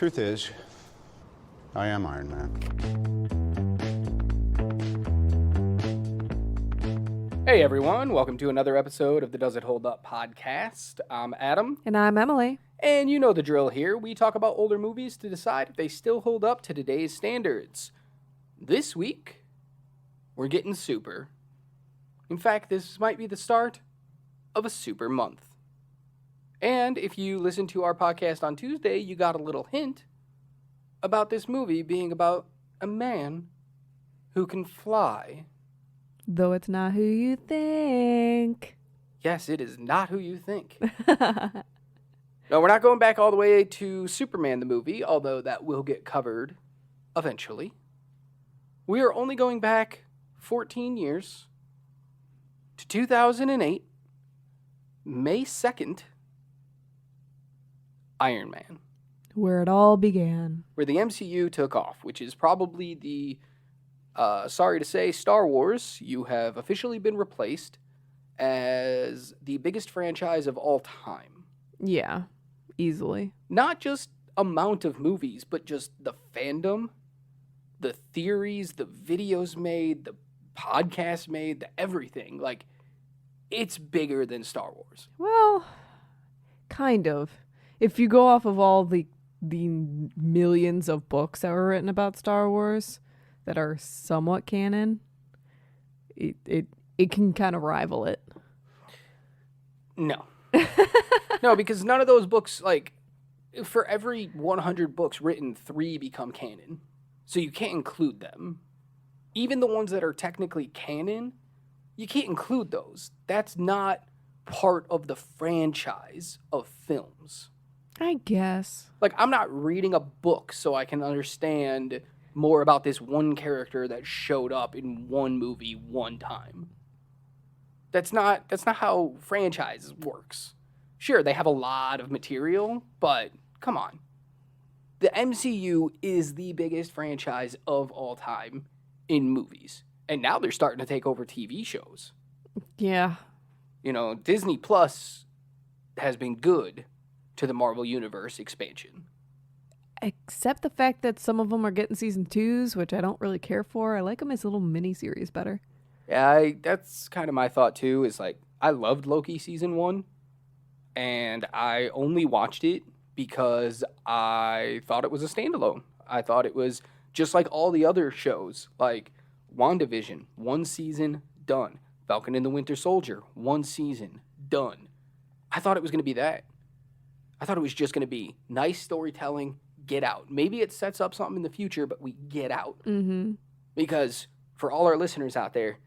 Truth is, I am Iron Man. Hey everyone, welcome to another episode of the Does It Hold Up podcast. I'm Adam. And I'm Emily. And you know the drill here. We talk about older movies to decide if they still hold up to today's standards. This week, we're getting super. In fact, this might be the start of a super month. And if you listened to our podcast on Tuesday, you got a little hint about this movie being about a man who can fly. Though it's not who you think. Yes, it is not who you think. No, we're not going back all the way to Superman the movie, although that will get covered eventually. We are only going back 14 years to 2008, May 2nd, Iron Man. Where it all began. Where the MCU took off, which is probably the, sorry to say, Star Wars. You have officially been replaced as the biggest franchise of all time. Yeah, easily. Not just amount of movies, but just the fandom, the theories, the videos made, the podcasts made, the everything. Like, it's bigger than Star Wars. Well, kind of. If you go off of all the millions of books that were written about Star Wars that are somewhat canon, it can kind of rival it. No. No, because none of those books, like, for every 100 books written, 3 become canon. So you can't include them. Even the ones that are technically canon, you can't include those. That's not part of the franchise of films. I guess. Like, I'm not reading a book so I can understand more about this one character that showed up in one movie one time. That's not how franchise works. Sure, they have a lot of material, but come on. The MCU is the biggest franchise of all time in movies. And now they're starting to take over TV shows. Yeah. You know, Disney Plus has been good to the Marvel Universe expansion. Except the fact that some of them are getting season 2s, which I don't really care for. I like them as little mini-series better. Yeah, that's kind of my thought too, is like, I loved Loki season 1, and I only watched it because I thought it was a standalone. I thought it was just like all the other shows, like WandaVision, 1 season, done. Falcon and the Winter Soldier, 1 season, done. I thought it was going to be that. I thought it was just going to be nice storytelling, get out. Maybe it sets up something in the future, but we get out. Mm-hmm. Because for all our listeners out there,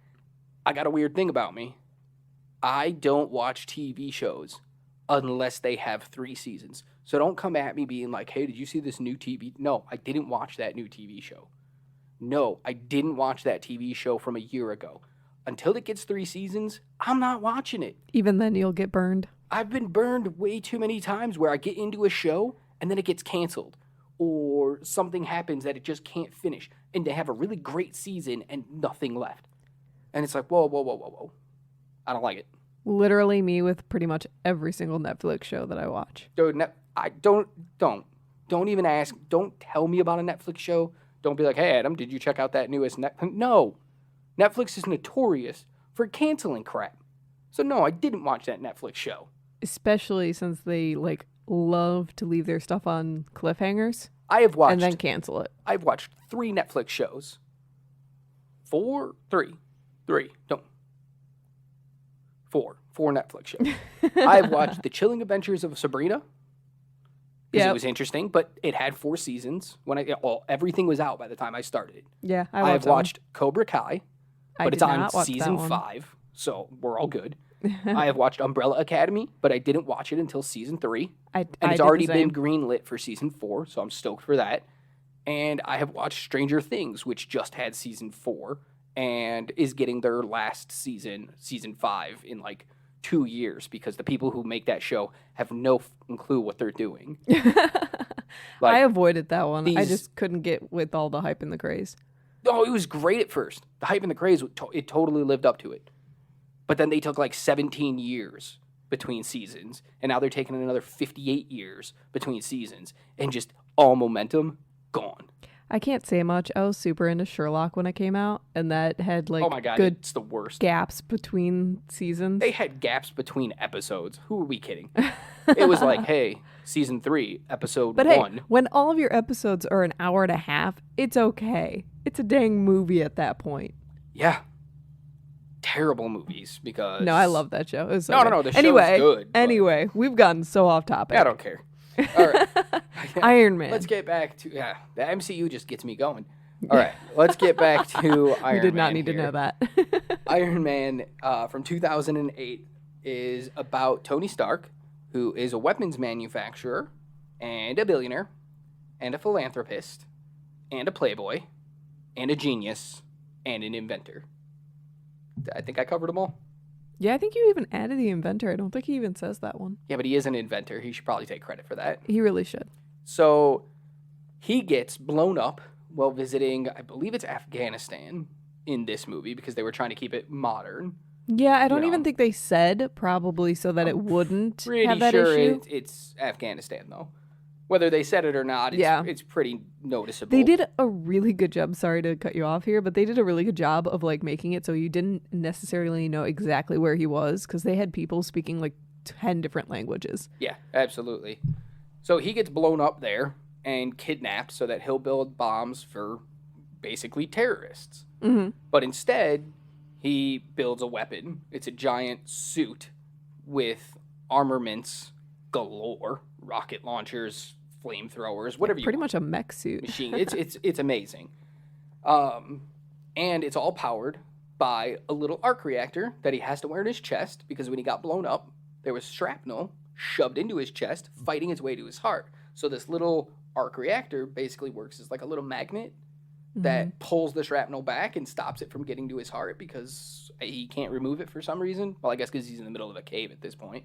I got a weird thing about me. I don't watch TV shows unless they have 3 seasons. So don't come at me being like, hey, did you see this new TV? No, I didn't watch that new TV show. No, I didn't watch that TV show from a year ago. Until it gets 3 seasons, I'm not watching it. Even then, you'll get burned. I've been burned way too many times where I get into a show and then it gets canceled. Or something happens that it just can't finish. And they have a really great season and nothing left. And it's like, whoa. I don't like it. Literally me with pretty much every single Netflix show that I watch. Dude, I don't even ask. Don't tell me about a Netflix show. Don't be like, hey, Adam, did you check out that newest Netflix? No. Netflix is notorious for canceling crap. So no, I didn't watch that Netflix show. Especially since they, love to leave their stuff on cliffhangers. I have watched... And then cancel it. I've watched 3 Netflix shows. 4 Netflix shows. I've watched The Chilling Adventures of Sabrina. Because it was interesting, but it had 4 seasons. When everything was out by the time I started. Yeah, I have watched Cobra Kai, but it's on season 5, so we're all good. I have watched Umbrella Academy, but I didn't watch it until season 3. And it's already been greenlit for season 4, so I'm stoked for that. And I have watched Stranger Things, which just had season 4 and is getting their last season 5, in 2 years because the people who make that show have no clue what they're doing. I avoided that one. I just couldn't get with all the hype and the craze. Oh, it was great at first. The hype and the craze, it totally lived up to it. But then they took 17 years between seasons, and now they're taking another 58 years between seasons, and just all momentum gone. I can't say much. I was super into Sherlock when it came out, and that had like Oh my God, good it's the worst. gaps between seasons. They had gaps between episodes. Who are we kidding? It was like, hey, season 3, episode But 1. hey, when all of your episodes are an hour and a half, it's okay. It's a dang movie at that point. Yeah. Terrible movies because... No, I love that show. It was so No, good. no, the show's anyway, good, but- Anyway, we've gotten so off topic. I don't care. All right. Iron Man. Let's get back to... Yeah, the MCU just gets me going. All right. Let's get back to Iron Man. We did not need here. to know that. Iron Man from 2008 is about Tony Stark, who is a weapons manufacturer and a billionaire and a philanthropist and a playboy and a genius and an inventor. I think I covered them all. Yeah, I think you even added the inventor. I don't think he even says that one. Yeah, but he is an inventor. He should probably take credit for that. He really should. So he gets blown up while visiting, I believe it's Afghanistan in this movie because they were trying to keep it modern. Yeah, I don't You even know. think they said probably so that it wouldn't Pretty have that sure issue. it's Afghanistan, though. Whether they said it or not, it's pretty noticeable. They did a really good job. Sorry to cut you off here, but they did a really good job of like making it so you didn't necessarily know exactly where he was because they had people speaking like 10 different languages. Yeah, absolutely. So he gets blown up there and kidnapped so that he'll build bombs for basically terrorists. Mm-hmm. But instead, he builds a weapon. It's a giant suit with armaments galore, rocket launchers, flamethrowers, whatever you Pretty want. much a mech suit. Machine. It's amazing. And it's all powered by a little arc reactor that he has to wear in his chest because when he got blown up, there was shrapnel shoved into his chest, fighting its way to his heart. So this little arc reactor basically works as like a little magnet that pulls the shrapnel back and stops it from getting to his heart because he can't remove it for some reason. Well, I guess because he's in the middle of a cave at this point.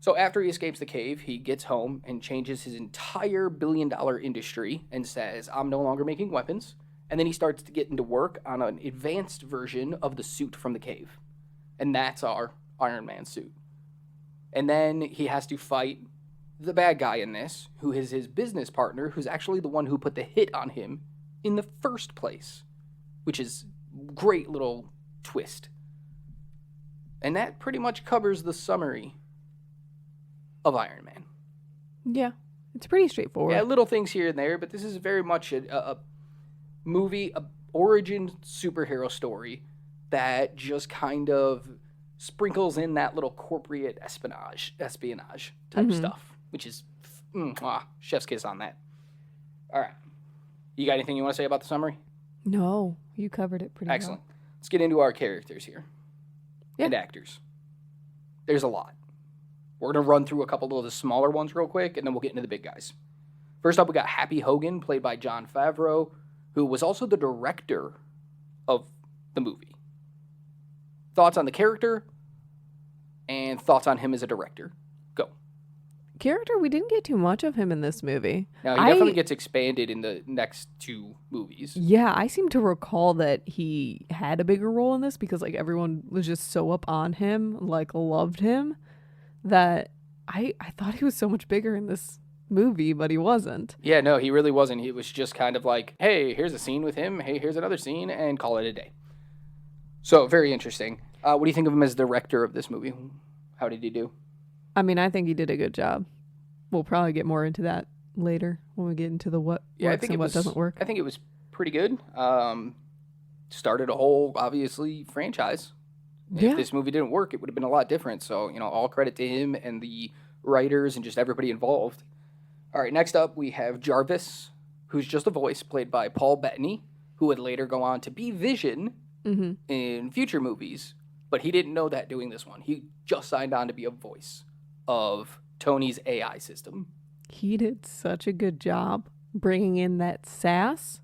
So after he escapes the cave, he gets home and changes his entire billion-dollar industry and says, I'm no longer making weapons. And then he starts to get into work on an advanced version of the suit from the cave. And that's our Iron Man suit. And then he has to fight the bad guy in this, who is his business partner, who's actually the one who put the hit on him in the first place, which is great little twist. And that pretty much covers the summary of Iron Man. Yeah, it's pretty straightforward. Yeah, little things here and there, but this is very much a movie, a origin superhero story that just kind of sprinkles in that little corporate espionage type stuff, which is chef's kiss on that. All right. You got anything you want to say about the summary? No, you covered it pretty Excellent. Let's get into our characters here. Yeah. And actors. There's a lot. We're going to run through a couple of the smaller ones real quick, and then we'll get into the big guys. First up, we got Happy Hogan, played by Jon Favreau, who was also the director of the movie. Thoughts on the character, and thoughts on him as a director. Go. Character, we didn't get too much of him in this movie. Now, he definitely gets expanded in the next 2 movies. Yeah, I seem to recall that he had a bigger role in this because like everyone was just so up on him, like loved him, that I thought he was so much bigger in this movie, but he wasn't. Yeah, no, he really wasn't. He was just kind of like, hey, here's a scene with him. Hey, here's another scene, and call it a day. So, very interesting. What do you think of him as director of this movie? How did he do? I mean, I think he did a good job. We'll probably get more into that later when we get into the what works and what doesn't work. I think it was pretty good. Started a whole, obviously, franchise. Yeah. If this movie didn't work, it would have been a lot different. So, all credit to him and the writers and just everybody involved. All right, next up, we have Jarvis, who's just a voice, played by Paul Bettany, who would later go on to be Vision in future movies. But he didn't know that doing this one. He just signed on to be a voice of Tony's AI system. He did such a good job bringing in that sass,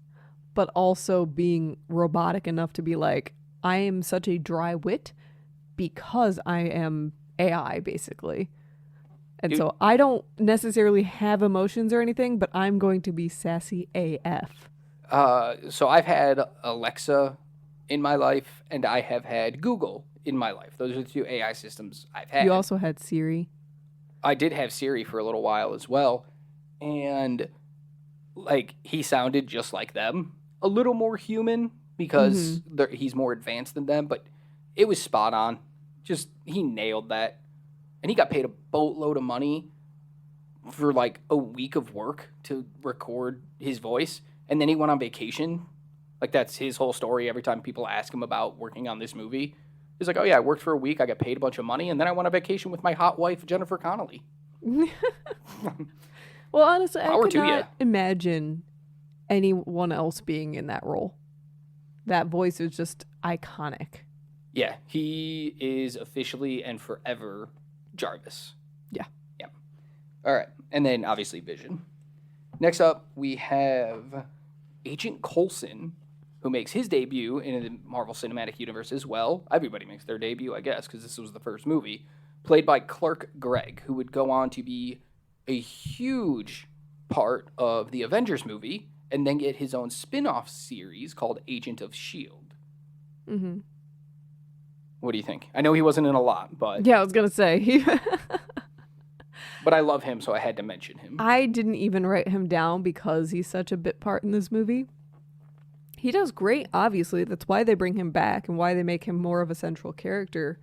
but also being robotic enough to be like, I am such a dry wit because I am AI, basically. And so I don't necessarily have emotions or anything, but I'm going to be sassy AF. So I've had Alexa in my life, and I have had Google in my life. Those are the 2 AI systems I've had. You also had Siri. I did have Siri for a little while as well. And like, he sounded just like them. A little more human because he's more advanced than them, but it was spot on. Just, he nailed that. And he got paid a boatload of money for, like, a week of work to record his voice. And then he went on vacation. Like, that's his whole story every time people ask him about working on this movie. He's like, oh, yeah, I worked for a week. I got paid a bunch of money. And then I went on vacation with my hot wife, Jennifer Connelly. Well, honestly, I Power could to ya. not imagine anyone else being in that role. That voice is just iconic. Yeah, he is officially and forever Jarvis. Yeah. Yeah. All right. And then, obviously, Vision. Next up, we have Agent Coulson, who makes his debut in the Marvel Cinematic Universe as well. Everybody makes their debut, I guess, because this was the first movie. Played by Clark Gregg, who would go on to be a huge part of the Avengers movie and then get his own spin-off series called Agent of S.H.I.E.L.D. Mm-hmm. What do you think? I know he wasn't in a lot, but... Yeah, I was going to say. But I love him, so I had to mention him. I didn't even write him down because he's such a bit part in this movie. He does great, obviously. That's why they bring him back and why they make him more of a central character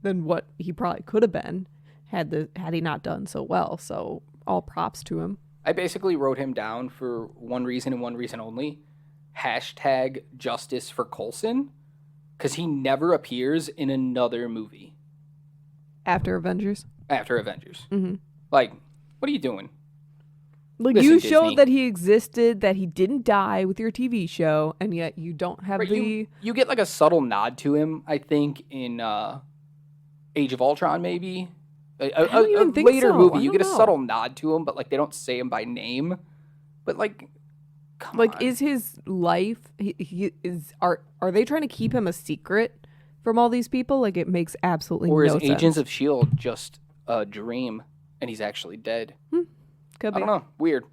than what he probably could have been had he not done so well. So all props to him. I basically wrote him down for one reason and one reason only. Hashtag justice for Coulson. Because he never appears in another movie. After Avengers? After Avengers. Mm-hmm. Like, what are you doing? Like, Listen, you Disney. showed that he existed, that he didn't die with your TV show, and yet you don't have Right, the... You get like a subtle nod to him, I think, in Age of Ultron, maybe. I don't even think later so. movie, I you don't get a know. subtle nod to him, but like they don't say him by name. But like, come Like, on. is his life... Are they trying to keep him a secret from all these people? Like, it makes absolutely Or no is sense. Agents of S.H.I.E.L.D. just a dream and he's actually dead? Could I be. don't know. Weird.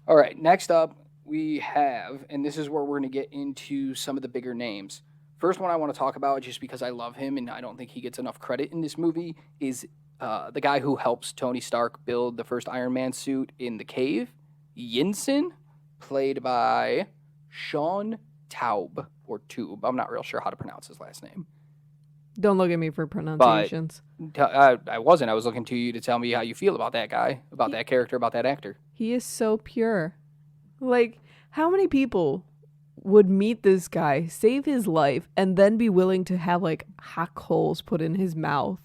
All right, next up we have, and this is where we're going to get into some of the bigger names. First one I want to talk about, just because I love him and I don't think he gets enough credit in this movie, is the guy who helps Tony Stark build the first Iron Man suit in the cave, Yinsen, played by Sean Taub, or Tube. I'm not real sure how to pronounce his last name. Don't look at me for pronunciations. I wasn't. I was looking to you to tell me how you feel about that guy, about that character, about that actor. He is so pure. Like, how many people would meet this guy, save his life, and then be willing to have, like, hot coals put in his mouth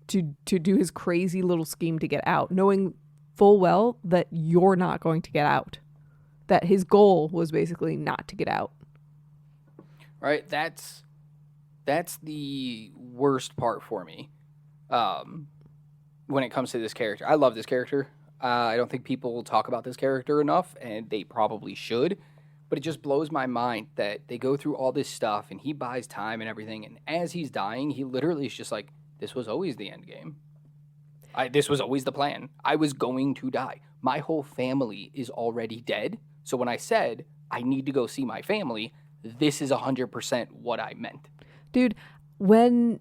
to do his crazy little scheme to get out, knowing full well that you're not going to get out? That his goal was basically not to get out. Right? That's the worst part for me when it comes to this character. I love this character. I don't think people talk about this character enough, and they probably should. But it just blows my mind that they go through all this stuff, and he buys time and everything, and as he's dying, he literally is just like, this was always the end game. This was always the plan. I was going to die. My whole family is already dead, so when I said, I need to go see my family, this is 100% what I meant. Dude, when...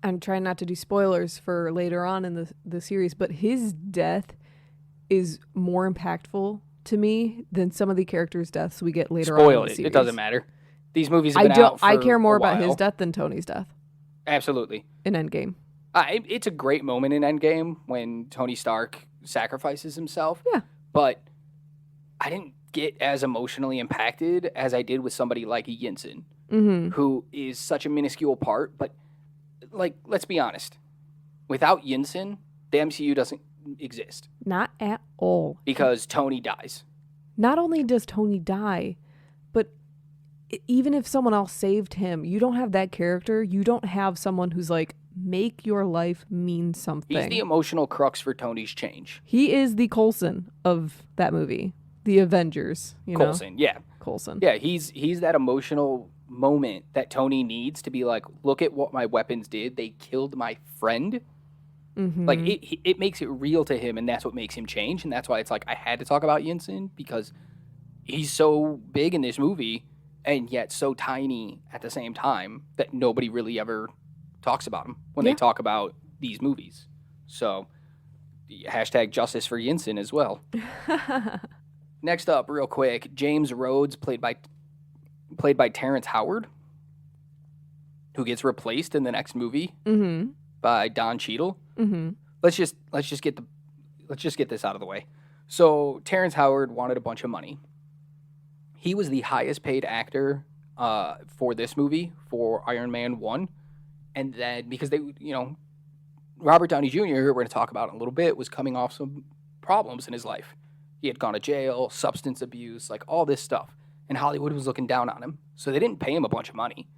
I'm trying not to do spoilers for later on in the series, but his death is more impactful to me than some of the characters' deaths we get later on in Spoiled the it. series. It doesn't matter. These movies have been out for I care more a about his while. death than Tony's death Absolutely. in Endgame. It's a great moment in Endgame when Tony Stark sacrifices himself. Yeah. But I didn't get as emotionally impacted as I did with somebody like Yinsen, who is such a minuscule part. But, like, let's be honest. Without Yinsen, the MCU doesn't exist. Not at all. Because Tony dies. Not only does Tony die, but even if someone else saved him, you don't have that character. You don't have someone who's like, make your life mean something. He's the emotional crux for Tony's change. He is the Coulson of that movie. The Avengers, you know? Coulson, yeah. Coulson. Yeah, he's that emotional moment that Tony needs to be like, look at what my weapons did. They killed my friend. Like, it makes it real to him, and that's what makes him change. And that's why it's like, I had to talk about Yinsen, because he's so big in this movie, and yet so tiny at the same time that nobody really ever talks about him when they talk about these movies. So, hashtag justice for Yinsen as well. Next up, real quick, James Rhodes, played by Terrence Howard, who gets replaced in the next movie by Don Cheadle. Let's just get this out of the way. So Terrence Howard wanted a bunch of money. He was the highest paid actor for this movie, for Iron Man 1. And then because Robert Downey Jr., we're going to talk about in a little bit, was coming off some problems in his life. He had gone to jail, substance abuse, like all this stuff. And Hollywood was looking down on him. So they didn't pay him a bunch of money.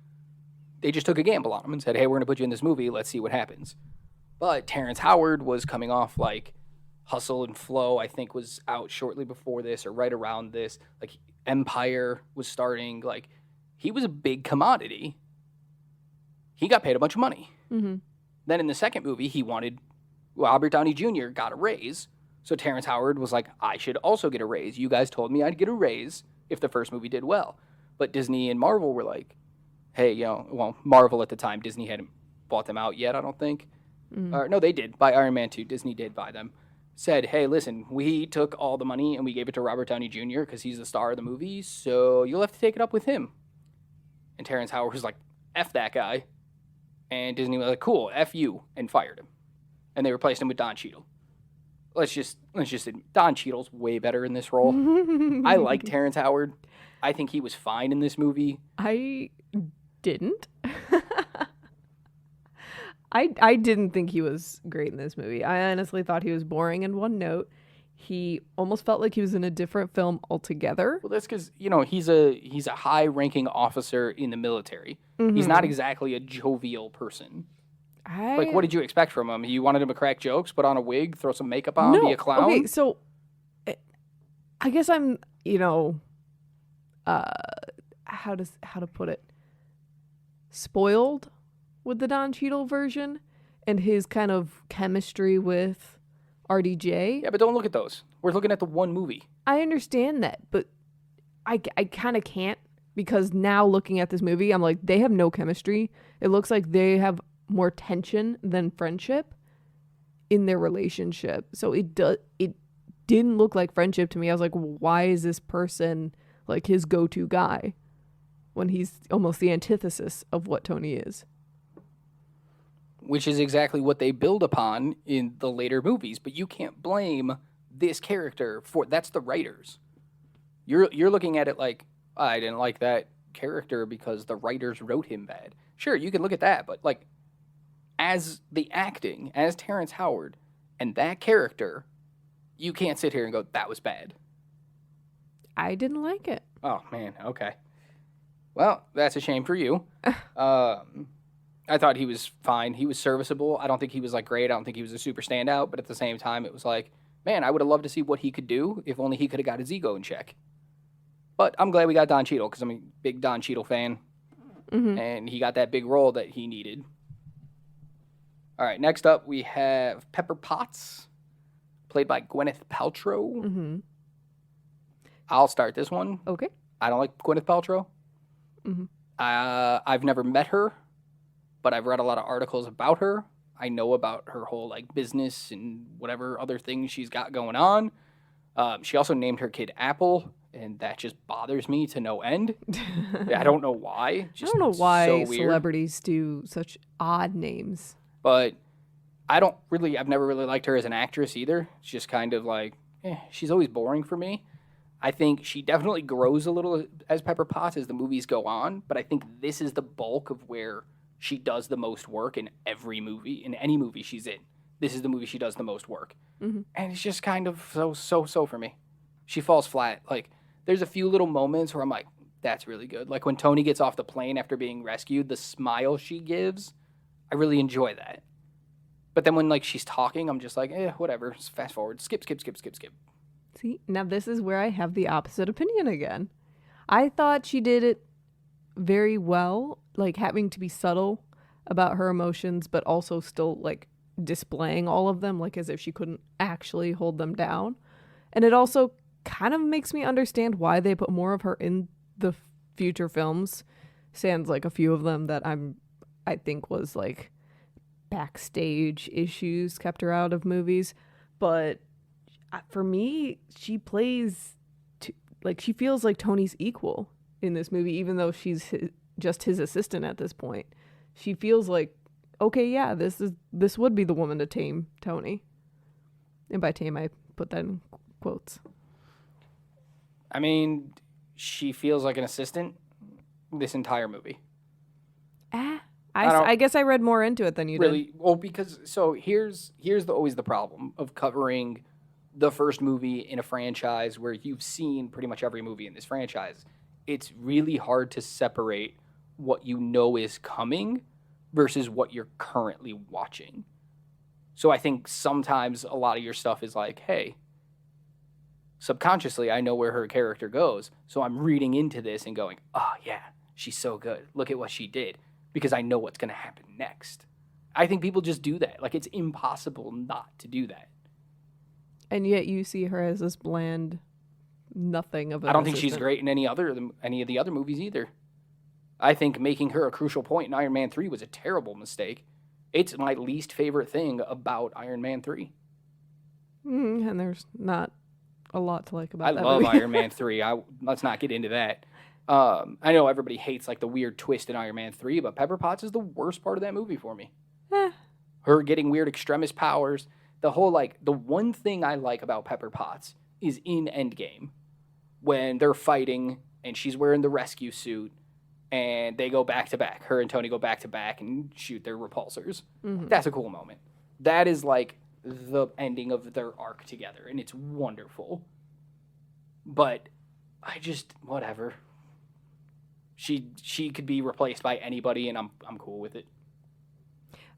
They just took a gamble on him and said, hey, we're going to put you in this movie. Let's see what happens. But Terrence Howard was coming off like Hustle and Flow, I think, was out shortly before this or right around this. Like Empire was starting. Like he was a big commodity. He got paid a bunch of money. Then in the second movie, Robert Downey Jr. got a raise. So Terrence Howard was like, I should also get a raise. You guys told me I'd get a raise if the first movie did well. But Disney and Marvel were like, hey, Marvel at the time, Disney hadn't bought them out yet, I don't think. No, they did. By Iron Man 2, Disney did buy them. Said, hey, listen, we took all the money and we gave it to Robert Downey Jr. because he's the star of the movie, so you'll have to take it up with him. And Terrence Howard was like, F that guy. And Disney was like, cool, F you, and fired him. And they replaced him with Don Cheadle. Let's just admit, Don Cheadle's way better in this role. I like Terrence Howard. I think he was fine in this movie. I didn't. I didn't think he was great in this movie. I honestly thought he was boring in one note. He almost felt like he was in a different film altogether. Well, that's because, he's a high-ranking officer in the military. He's not exactly a jovial person. Like, what did you expect from him? You wanted him to crack jokes, put on a wig, throw some makeup on, be a clown? Okay, so I guess I'm, how to put it, spoiled with the Don Cheadle version and his kind of chemistry with RDJ. Yeah, but don't look at those. We're looking at the one movie. I understand that, but I kind of can't, because now looking at this movie, I'm like, they have no chemistry. It looks like they have more tension than friendship in their relationship. So it didn't look like friendship to me. I was like, why is this person like his go-to guy when he's almost the antithesis of what Tony is? Which is exactly what they build upon in the later movies. But you can't blame this character that's the writers. You're looking at it like, I didn't like that character because the writers wrote him bad. Sure, you can look at that, but like, as the acting, as Terrence Howard, and that character, you can't sit here and go, that was bad. I didn't like it. Oh, man, okay. Well, that's a shame for you. I thought he was fine. He was serviceable. I don't think he was, like, great. I don't think he was a super standout, but at the same time, it was like, man, I would have loved to see what he could do if only he could have got his ego in check. But I'm glad we got Don Cheadle, because I'm a big Don Cheadle fan, and he got that big role that he needed. All right, next up we have Pepper Potts, played by Gwyneth Paltrow. I'll start this one. Okay. I don't like Gwyneth Paltrow. I've never met her, but I've read a lot of articles about her. I know about her whole like business and whatever other things she's got going on. She also named her kid Apple, and that just bothers me to no end. I don't know why. I don't know why celebrities do such odd names. But I've never really liked her as an actress either. It's just kind of like, she's always boring for me. I think she definitely grows a little as Pepper Potts as the movies go on, but I think this is the bulk of where she does the most work in every movie, in any movie she's in. This is the movie she does the most work. And it's just kind of so for me. She falls flat. Like, there's a few little moments where I'm like, that's really good. Like when Tony gets off the plane after being rescued, the smile she gives, I really enjoy that. But then when like she's talking, I'm just like, whatever. Just fast forward. Skip. See, now this is where I have the opposite opinion again. I thought she did it very well, like having to be subtle about her emotions, but also still like displaying all of them, like as if she couldn't actually hold them down. And it also kind of makes me understand why they put more of her in the future films. Sans like a few of them that I think was like backstage issues kept her out of movies. But for me, she plays like she feels like Tony's equal in this movie, even though she's just his assistant at this point. She feels like, okay, yeah, this would be the woman to tame Tony. And by tame, I put that in quotes. I mean, she feels like an assistant this entire movie. I guess I read more into it than you really, did. well, because so here's always the problem of covering the first movie in a franchise where you've seen pretty much every movie in this franchise. It's really hard to separate what you know is coming versus what you're currently watching. So I think sometimes a lot of your stuff is like, hey, subconsciously I know where her character goes, so I'm reading into this and going, oh yeah, she's so good. Look at what she did. Because I know what's going to happen next. I think people just do that. Like, it's impossible not to do that. And yet you see her as this bland nothing of an I don't think assistant. she's great in any of the other movies either. I think making her a crucial point in Iron Man 3 was a terrible mistake. It's my least favorite thing about Iron Man 3. And there's not a lot to like about that I love movie. Iron Man 3. Let's not get into that. I know everybody hates like the weird twist in Iron Man 3, but Pepper Potts is the worst part of that movie for me. Her getting weird extremis powers. The whole the one thing I like about Pepper Potts is in Endgame when they're fighting and she's wearing the rescue suit and they go back to back. Her and Tony go back to back and shoot their repulsors. Mm-hmm. That's a cool moment. That is like the ending of their arc together and it's wonderful. But I just, whatever. She could be replaced by anybody, and I'm cool with it.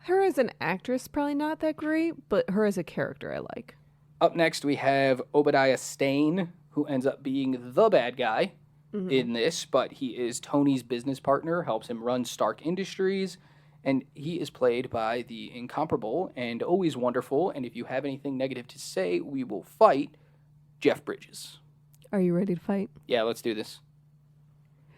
Her as an actress, probably not that great, but her as a character, I like. Up next, we have Obadiah Stane, who ends up being the bad guy in this, but he is Tony's business partner, helps him run Stark Industries, and he is played by the incomparable and always wonderful, and if you have anything negative to say, we will fight, Jeff Bridges. Are you ready to fight? Yeah, let's do this.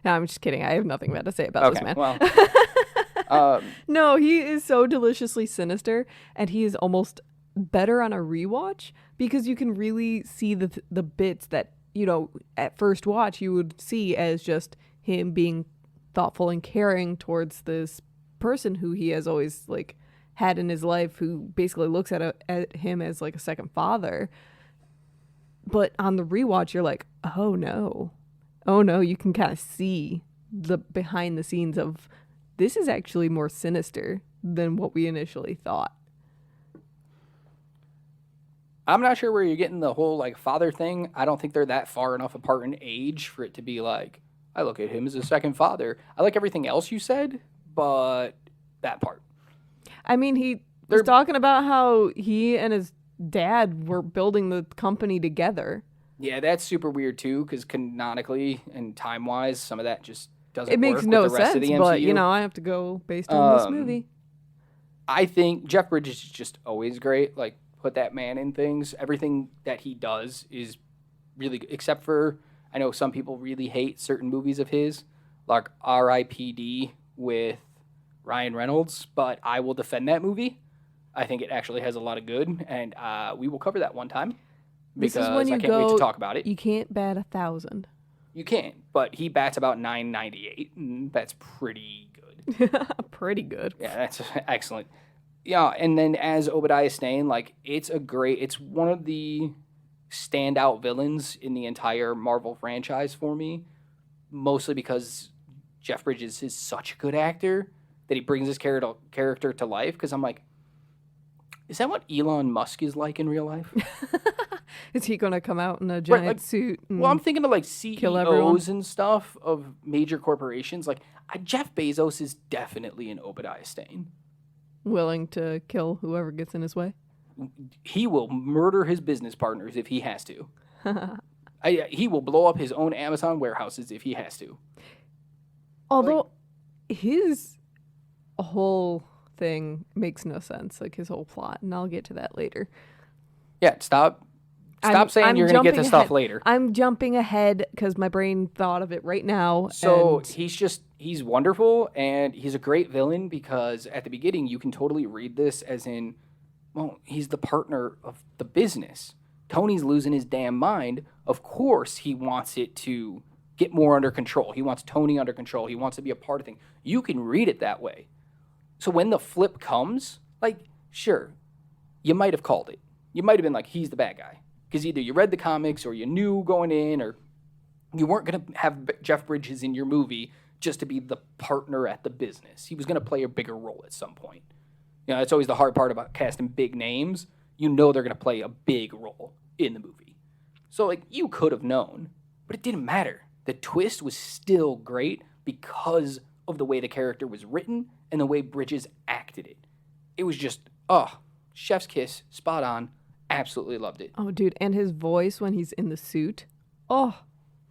No, I'm just kidding. I have nothing bad to say about this man. Well, no, he is so deliciously sinister, and he is almost better on a rewatch because you can really see the bits that, you know, at first watch you would see as just him being thoughtful and caring towards this person who he has always like had in his life, who basically looks at him as like a second father. But on the rewatch, you're like, oh no, you can kind of see the behind the scenes of this is actually more sinister than what we initially thought. I'm not sure where you're getting the whole like father thing. I don't think they're that far enough apart in age for it to be like, I look at him as a second father. I like everything else you said, but that part. I mean, he was talking about how he and his dad were building the company together. Yeah, that's super weird too, because canonically and time-wise, some of that just doesn't It makes work no with the rest sense, of the MCU. but, you know, I have to go based on this movie. I think Jeff Bridges is just always great. Like, put that man in things. Everything that he does is really, except for, I know some people really hate certain movies of his, like R.I.P.D. with Ryan Reynolds, but I will defend that movie. I think it actually has a lot of good, and we will cover that one time. Because This is when you I can't wait to talk about it. You can't bat 1,000. You can't, but he bats about 998, and that's pretty good. Pretty good. Yeah, that's excellent. Yeah, and then as Obadiah Stane, like, it's one of the standout villains in the entire Marvel franchise for me, mostly because Jeff Bridges is such a good actor that he brings his character to life, because I'm like, is that what Elon Musk is like in real life? Is he going to come out in a giant suit? Well, I'm thinking of like kill everyone? CEOs and stuff of major corporations. Like, Jeff Bezos is definitely an Obadiah Stane. Willing to kill whoever gets in his way? He will murder his business partners if he has to. He will blow up his own Amazon warehouses if he has to. Although his whole thing makes no sense, like his whole plot, and I'll get to that later. Yeah, stop saying you're going to get to stuff later. I'm jumping ahead because my brain thought of it right now. So he's wonderful, and he's a great villain because at the beginning you can totally read this as in, well, he's the partner of the business. Tony's losing his damn mind. Of course he wants it to get more under control. He wants Tony under control. He wants to be a part of things. You can read it that way. So when the flip comes, like, sure, you might have called it. You might have been like, he's the bad guy. Because either you read the comics or you knew going in, or you weren't going to have Jeff Bridges in your movie just to be the partner at the business. He was going to play a bigger role at some point. You know, that's always the hard part about casting big names. You know they're going to play a big role in the movie. So, like, you could have known, but it didn't matter. The twist was still great because of the way the character was written and the way Bridges acted it. It was just, chef's kiss, spot on. Absolutely loved it. Oh, dude, and his voice when he's in the suit. Oh,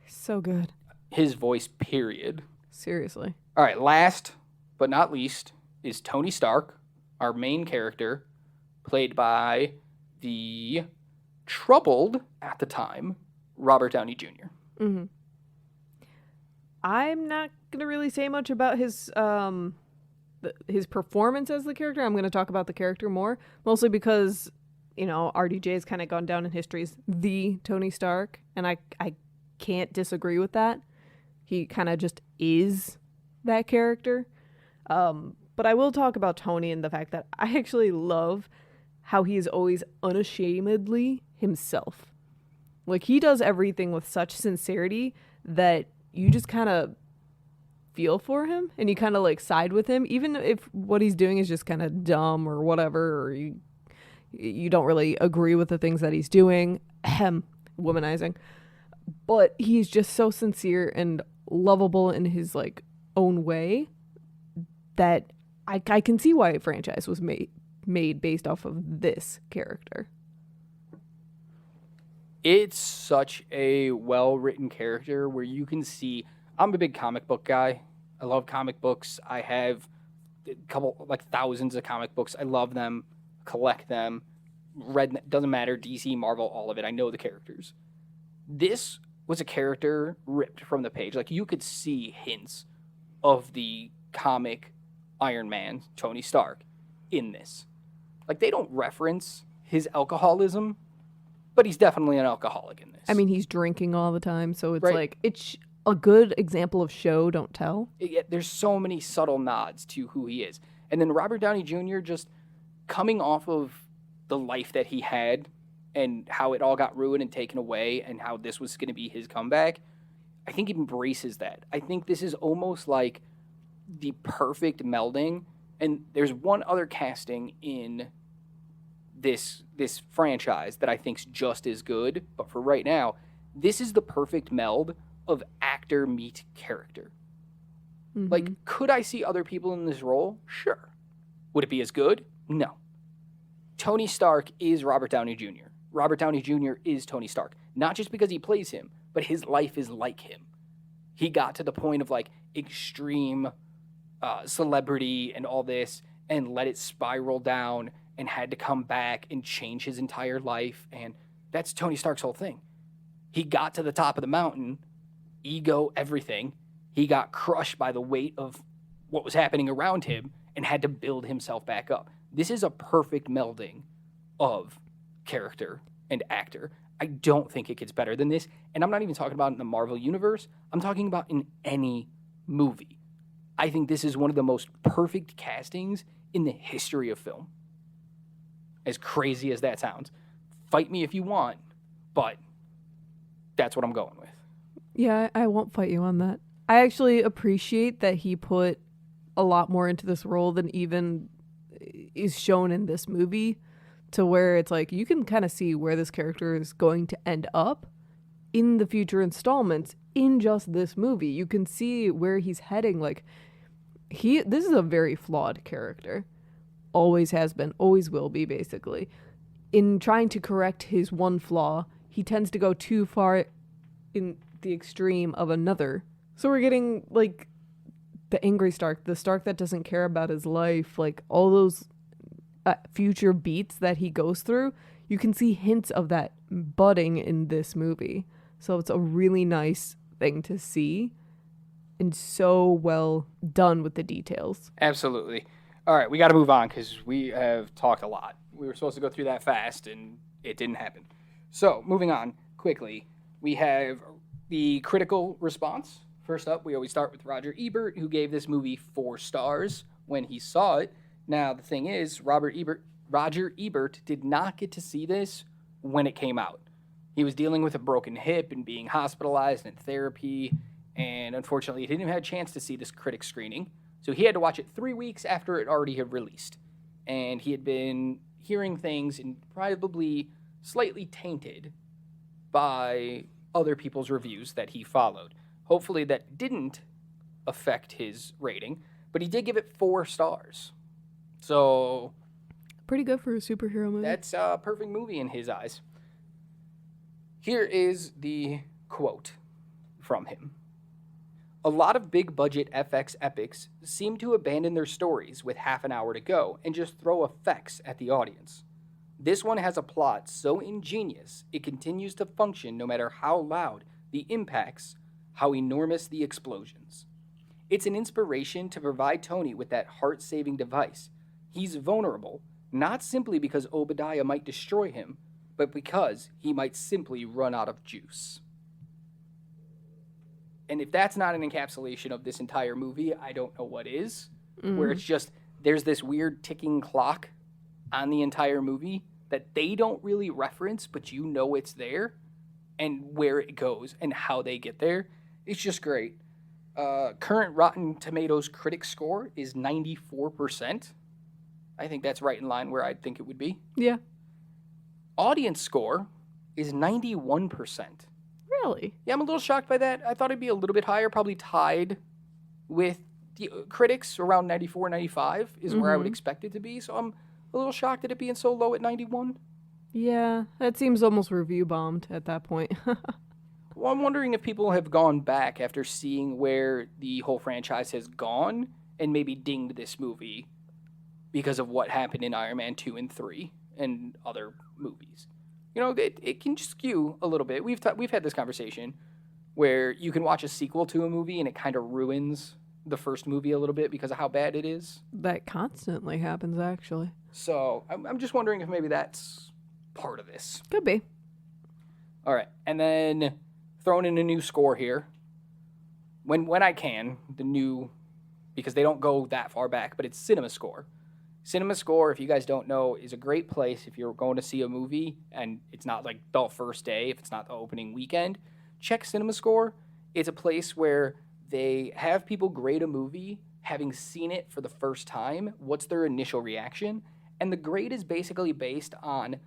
so good. His voice, period. Seriously. All right, last but not least is Tony Stark, our main character, played by the troubled, at the time, Robert Downey Jr. Mm-hmm. I'm not going to really say much about his performance as the character. I'm going to talk about the character more, mostly because, you know, RDJ has kind of gone down in history as the Tony Stark, and I can't disagree with that. He kind of just is that character. But I will talk about Tony and the fact that I actually love how he is always unashamedly himself. Like, he does everything with such sincerity that you just kind of feel for him and you kind of like side with him, even if what he's doing is just kind of dumb or whatever, or you don't really agree with the things that he's doing. Womanizing. But he's just so sincere and lovable in his like own way that I can see why a franchise was made based off of this character. It's such a well-written character where you can see, I'm a big comic book guy. I love comic books. I have a couple, like thousands of comic books. I love them, collect them, read, doesn't matter, DC, Marvel, all of it. I know the characters. This was a character ripped from the page. Like, you could see hints of the comic Iron Man, Tony Stark, in this. Like, they don't reference his alcoholism, but he's definitely an alcoholic in this. I mean, he's drinking all the time, so it's right. like, it's a good example of show, don't tell. There's so many subtle nods to who he is. And then Robert Downey Jr. just coming off of the life that he had and how it all got ruined and taken away and how this was going to be his comeback, I think he embraces that. I think this is almost like the perfect melding. And there's one other casting in this franchise that I think's just as good, but for right now, this is the perfect meld of actor meet character. Mm-hmm. Like, could I see other people in this role? Sure. Would it be as good? No. Tony Stark is Robert Downey Jr. Robert Downey Jr. is Tony Stark. Not just because he plays him, but his life is like him. He got to the point of, like, extreme celebrity and all this and let it spiral down and had to come back and change his entire life. And that's Tony Stark's whole thing. He got to the top of the mountain, ego, everything. He got crushed by the weight of what was happening around him and had to build himself back up. This is a perfect melding of character and actor. I don't think it gets better than this. And I'm not even talking about in the Marvel Universe. I'm talking about in any movie. I think this is one of the most perfect castings in the history of film. As crazy as that sounds. Fight me if you want, but that's what I'm going with. Yeah, I won't fight you on that. I actually appreciate that he put a lot more into this role than even is shown in this movie, to where it's like you can kind of see where this character is going to end up in the future installments in just this movie. You can see where he's heading. Like, this is a very flawed character. Always has been, always will be, basically. In trying to correct his one flaw, he tends to go too far in the extreme of another. So we're getting, like, the angry Stark, the Stark that doesn't care about his life, like, all those future beats that he goes through. You can see hints of that budding in this movie. So it's a really nice thing to see and so well done with the details. Absolutely. All right, we got to move on because we have talked a lot. We were supposed to go through that fast, and it didn't happen. So, moving on quickly, we have the critical response. First up, we always start with Roger Ebert, who gave this movie 4 stars when he saw it. Now, the thing is, Roger Ebert did not get to see this when it came out. He was dealing with a broken hip and being hospitalized in therapy, and unfortunately, he didn't have a chance to see this critic screening. So he had to watch it 3 weeks after it already had released. And he had been hearing things and probably slightly tainted by other people's reviews that he followed. Hopefully that didn't affect his rating, but he did give it 4 stars. So Pretty good for a superhero movie. that's a perfect movie in his eyes. Here is the quote from him. A lot of big budget FX epics seem to abandon their stories with half an hour to go and just throw effects at the audience. This one has a plot so ingenious it continues to function no matter how loud the impacts, how enormous the explosions. It's an inspiration to provide Tony with that heart-saving device. He's vulnerable, not simply because Obadiah might destroy him, but because he might simply run out of juice. And if that's not an encapsulation of this entire movie, I don't know what is. Where it's just, there's this weird ticking clock on the entire movie that they don't really reference, but you know it's there, and where it goes, and how they get there. It's just great. Current Rotten Tomatoes critic score is 94%. I think that's right in line where I'd think it would be. Yeah. Audience score is 91%. Really? Yeah, I'm a little shocked by that. I thought it'd be a little bit higher, probably tied with the critics around 94, 95 is where I would expect it to be. So I'm a little shocked at it being so low at 91. Yeah, that seems almost review bombed at that point. Well, I'm wondering if people have gone back after seeing where the whole franchise has gone and maybe dinged this movie because of what happened in Iron Man 2 and 3 and other movies. You know, it can skew a little bit. We've had this conversation where you can watch a sequel to a movie and it kind of ruins the first movie a little bit because of how bad it is. That constantly happens, actually. So I'm just wondering if maybe that's part of this. Could be. All right, and then throwing in a new score here. When I can, the new, because they don't go that far back, but it's Cinema Score. Cinema Score, if you guys don't know, is a great place if you're going to see a movie and it's not like the first day, if it's not the opening weekend. Check Cinema Score. It's a place where they have people grade a movie having seen it for the first time. What's their initial reaction? And the grade is basically based on,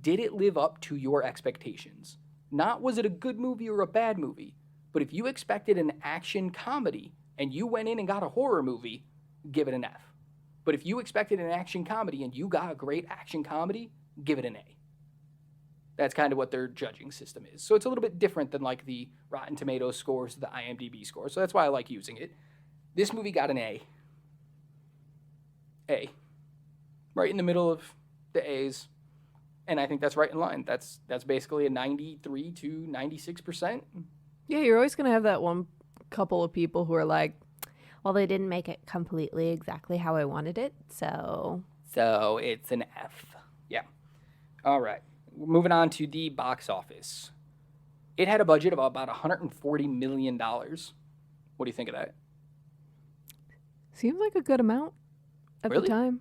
did it live up to your expectations? Not was it a good movie or a bad movie, but if you expected an action comedy and you went in and got a horror movie, give it an F. But if you expected an action comedy and you got a great action comedy, give it an A. That's kind of what their judging system is. So it's a little bit different than like the Rotten Tomatoes scores, the IMDb scores. So that's why I like using it. This movie got an A. A. Right in the middle of the A's. And I think that's right in line. That's basically a 93 to 96%. Yeah, you're always going to have that one couple of people who are like, Well, they didn't make it completely exactly how I wanted it, so it's an F. Yeah. All right. Moving on to the box office. It had a budget of about $140 million. What do you think of that? seems like a good amount at Really? the time.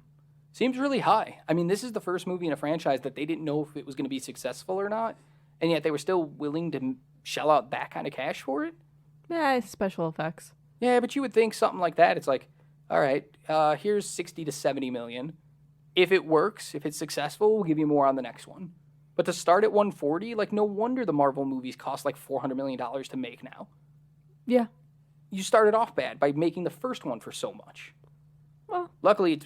Seems really high. I mean, this is the first movie in a franchise that they didn't know if it was going to be successful or not, and yet they were still willing to shell out that kind of cash for it. Yeah, it's special effects. Yeah, but you would think something like that. It's like, all right, here's 60 to 70 million. If it works, if it's successful, we'll give you more on the next one. But to start at 140, like, no wonder the Marvel movies cost like $400 million to make now. Yeah. You started off bad by making the first one for so much. Well, Luckily,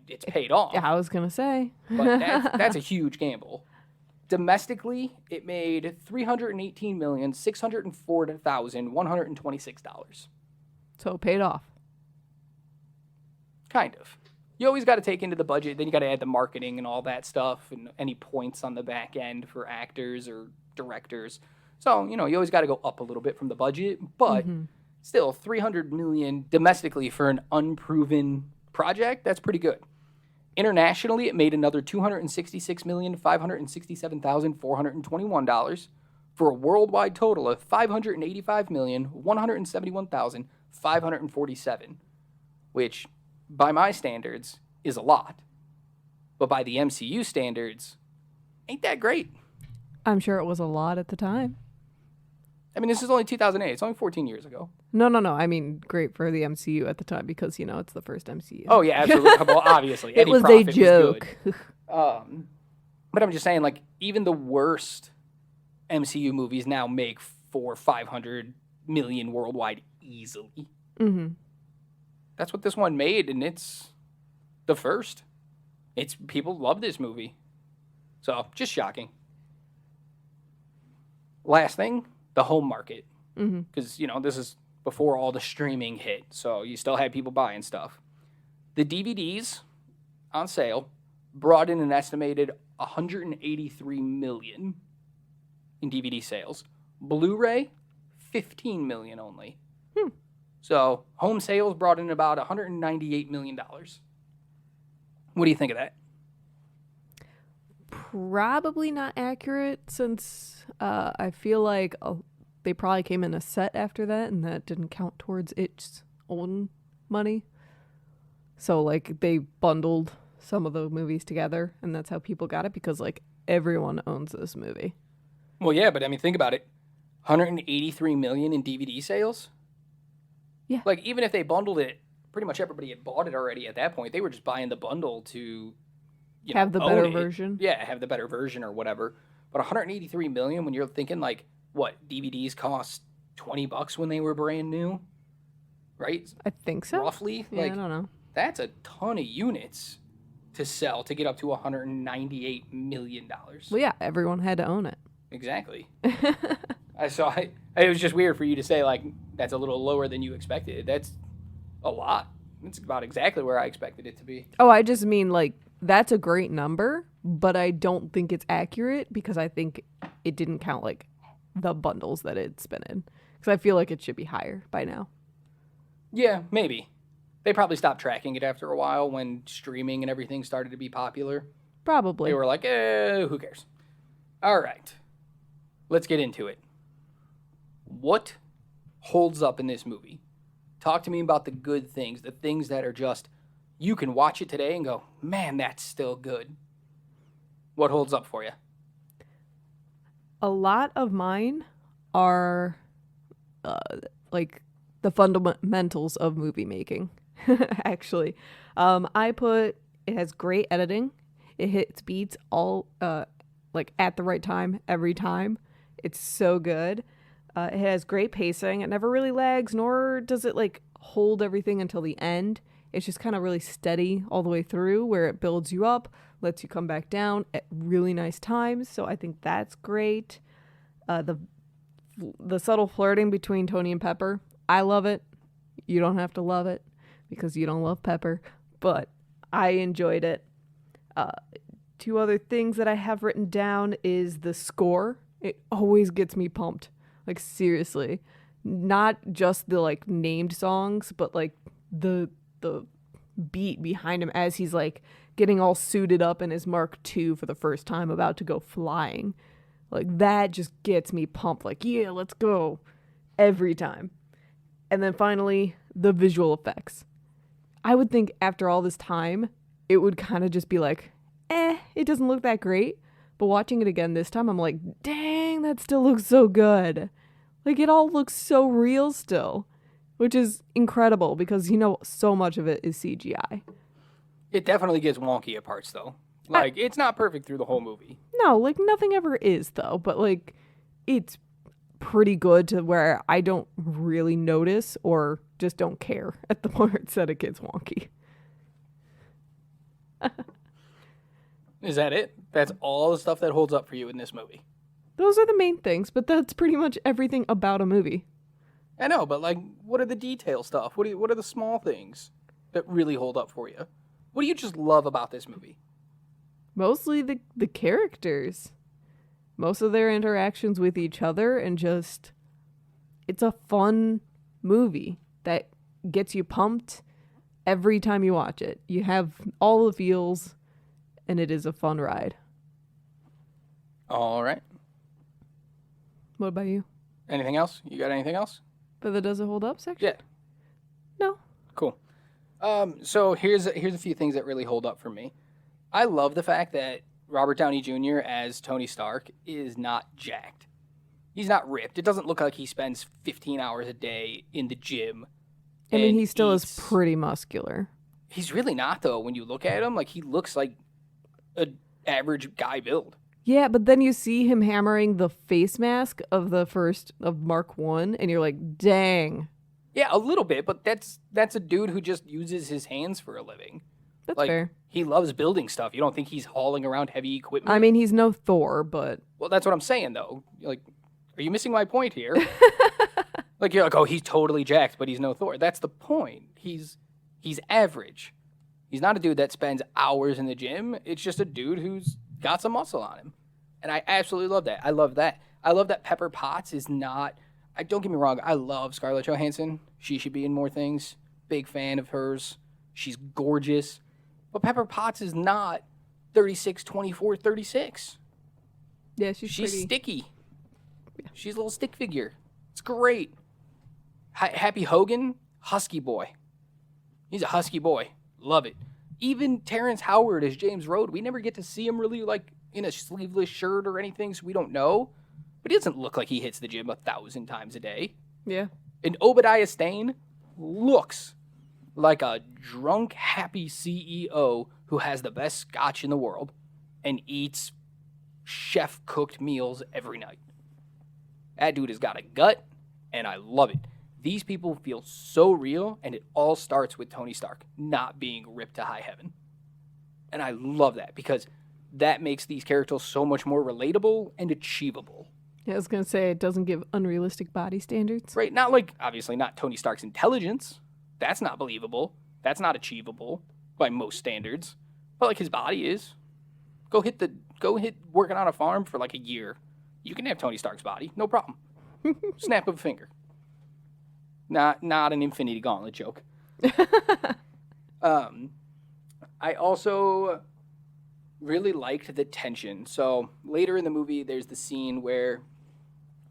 it's paid off. yeah, I was going to say. But that's a huge gamble. Domestically, it made $318,604,126. So it paid off. Kind of. You always got to take into the budget, then you got to add the marketing and all that stuff and any points on the back end for actors or directors. So, you know, you always got to go up a little bit from the budget, but still $300 million domestically for an unproven project, that's pretty good. Internationally, it made another $266,567,421 for a worldwide total of $585,171,547, which, by my standards, is a lot. But by the MCU standards, ain't that great. I'm sure it was a lot at the time. I mean, this is only 2008. It's only 14 years ago. No. I mean, great for the MCU at the time because, it's the first MCU. Oh, yeah, absolutely. Well, obviously. It Eddie was a Profit joke. Was good. But I'm just saying, like, even the worst MCU movies now make $400-500 million worldwide easily. Mm-hmm. That's what this one made, and it's the first. People love this movie. So, just shocking. Last thing, the home market. Because, this is before all the streaming hit, so you still had people buying stuff. The DVDs on sale brought in an estimated $183 million in DVD sales. Blu-ray, $15 million only. So, home sales brought in about $198 million. What do you think of that? Probably not accurate since I feel like they probably came in a set after that and that didn't count towards its own money. So like they bundled some of the movies together and that's how people got it because like everyone owns this movie. Well, yeah, but I mean, think about it. 183 million in DVD sales? Yeah. Like even if they bundled it, pretty much everybody had bought it already at that point. They were just buying the bundle to have the better version. Yeah, have the better version or whatever. But 183 million when you're thinking like what, DVDs cost $20 when they were brand new? Right? I think so. Roughly? Yeah, I don't know. That's a ton of units to sell to get up to $198 million. Well, yeah, everyone had to own it. Exactly. I saw it. It was just weird for you to say, like, that's a little lower than you expected. That's a lot. It's about exactly where I expected it to be. Oh, I just mean, like, that's a great number, but I don't think it's accurate because I think it didn't count, like, the bundles that it's been in. Because I feel like it should be higher by now. Yeah, maybe. They probably stopped tracking it after a while when streaming and everything started to be popular. Probably. They were like, who cares? All right. Let's get into it. What holds up in this movie? Talk to me about the good things, the things that are just, you can watch it today and go, man, that's still good. What holds up for you? A lot of mine are like the fundamentals of movie making, actually. It has great editing. It hits beats all like at the right time every time. It's so good. It has great pacing. It never really lags, nor does it like hold everything until the end. It's just kind of really steady all the way through where it builds you up, lets you come back down at really nice times. So I think that's great. The subtle flirting between Tony and Pepper, I love it. You don't have to love it because you don't love Pepper, but I enjoyed it. Two other things that I have written down is the score. It always gets me pumped. Like seriously, not just the like named songs, but like the beat behind him as he's like getting all suited up in his Mark II for the first time, about to go flying. Like that just gets me pumped. Like, yeah, let's go every time. And then finally, the visual effects. I would think after all this time, it would kind of just be like, it doesn't look that great. But watching it again this time, I'm like, dang, that still looks so good. Like, it all looks so real still, which is incredible because, so much of it is CGI. It definitely gets wonky at parts, though. Like, it's not perfect through the whole movie. No, like, nothing ever is, though. But, like, it's pretty good to where I don't really notice or just don't care at the parts that it gets wonky. Is that it? That's all the stuff that holds up for you in this movie? Those are the main things, but that's pretty much everything about a movie. I know, but like, what are the detail stuff? What are the small things that really hold up for you? What do you just love about this movie? Mostly the characters. Most of their interactions with each other and just, it's a fun movie that gets you pumped. every time you watch it. You have all the feels, and it is a fun ride. All right. What about you? Anything else? You got anything else? For the does it hold up section? Yeah. No. Cool. So here's a few things that really hold up for me. I love the fact that Robert Downey Jr. as Tony Stark is not jacked. He's not ripped. It doesn't look like he spends 15 hours a day in the gym. I mean, and he still is eats. pretty muscular. He's really not, though. When you look at him, like, he looks like an average guy build. Yeah, but then you see him hammering the face mask of the first of Mark 1, and you're like, dang. Yeah, a little bit, but that's a dude who just uses his hands for a living. That's Like, fair. he loves building stuff. You don't think he's hauling around heavy equipment? I mean, he's no Thor, but Well, that's what I'm saying, though. Like, are you missing my point here? Like, you're like, oh, he's totally jacked, but he's no Thor. That's the point. He's average. He's not a dude that spends hours in the gym. It's just a dude who's got some muscle on him. And I absolutely love that. I love that. I love that Pepper Potts is not... don't get me wrong. I love Scarlett Johansson. She should be in more things. Big fan of hers. She's gorgeous. But Pepper Potts is not 36, 24, 36. yeah, she's She's pretty. sticky. She's a little stick figure. It's great. Happy Hogan, husky boy. He's a husky boy. Love it. Even Terrence Howard as James Rhodes, we never get to see him really like in a sleeveless shirt or anything, so we don't know. But he doesn't look like he hits the gym 1,000 times a day. Yeah. And Obadiah Stane looks like a drunk, happy CEO who has the best scotch in the world and eats chef-cooked meals every night. That dude has got a gut, and I love it. These people feel so real, and it all starts with Tony Stark not being ripped to high heaven. And I love that because that makes these characters so much more relatable and achievable. Yeah, I was going to say it doesn't give unrealistic body standards. Right? Not like, obviously, not Tony Stark's intelligence. That's not believable. That's not achievable by most standards. But, like, his body is. Go hit working on a farm for, like, a year. You can have Tony Stark's body. No problem. Snap of a finger. Not an Infinity Gauntlet joke. I also really liked the tension. So, later in the movie, there's the scene where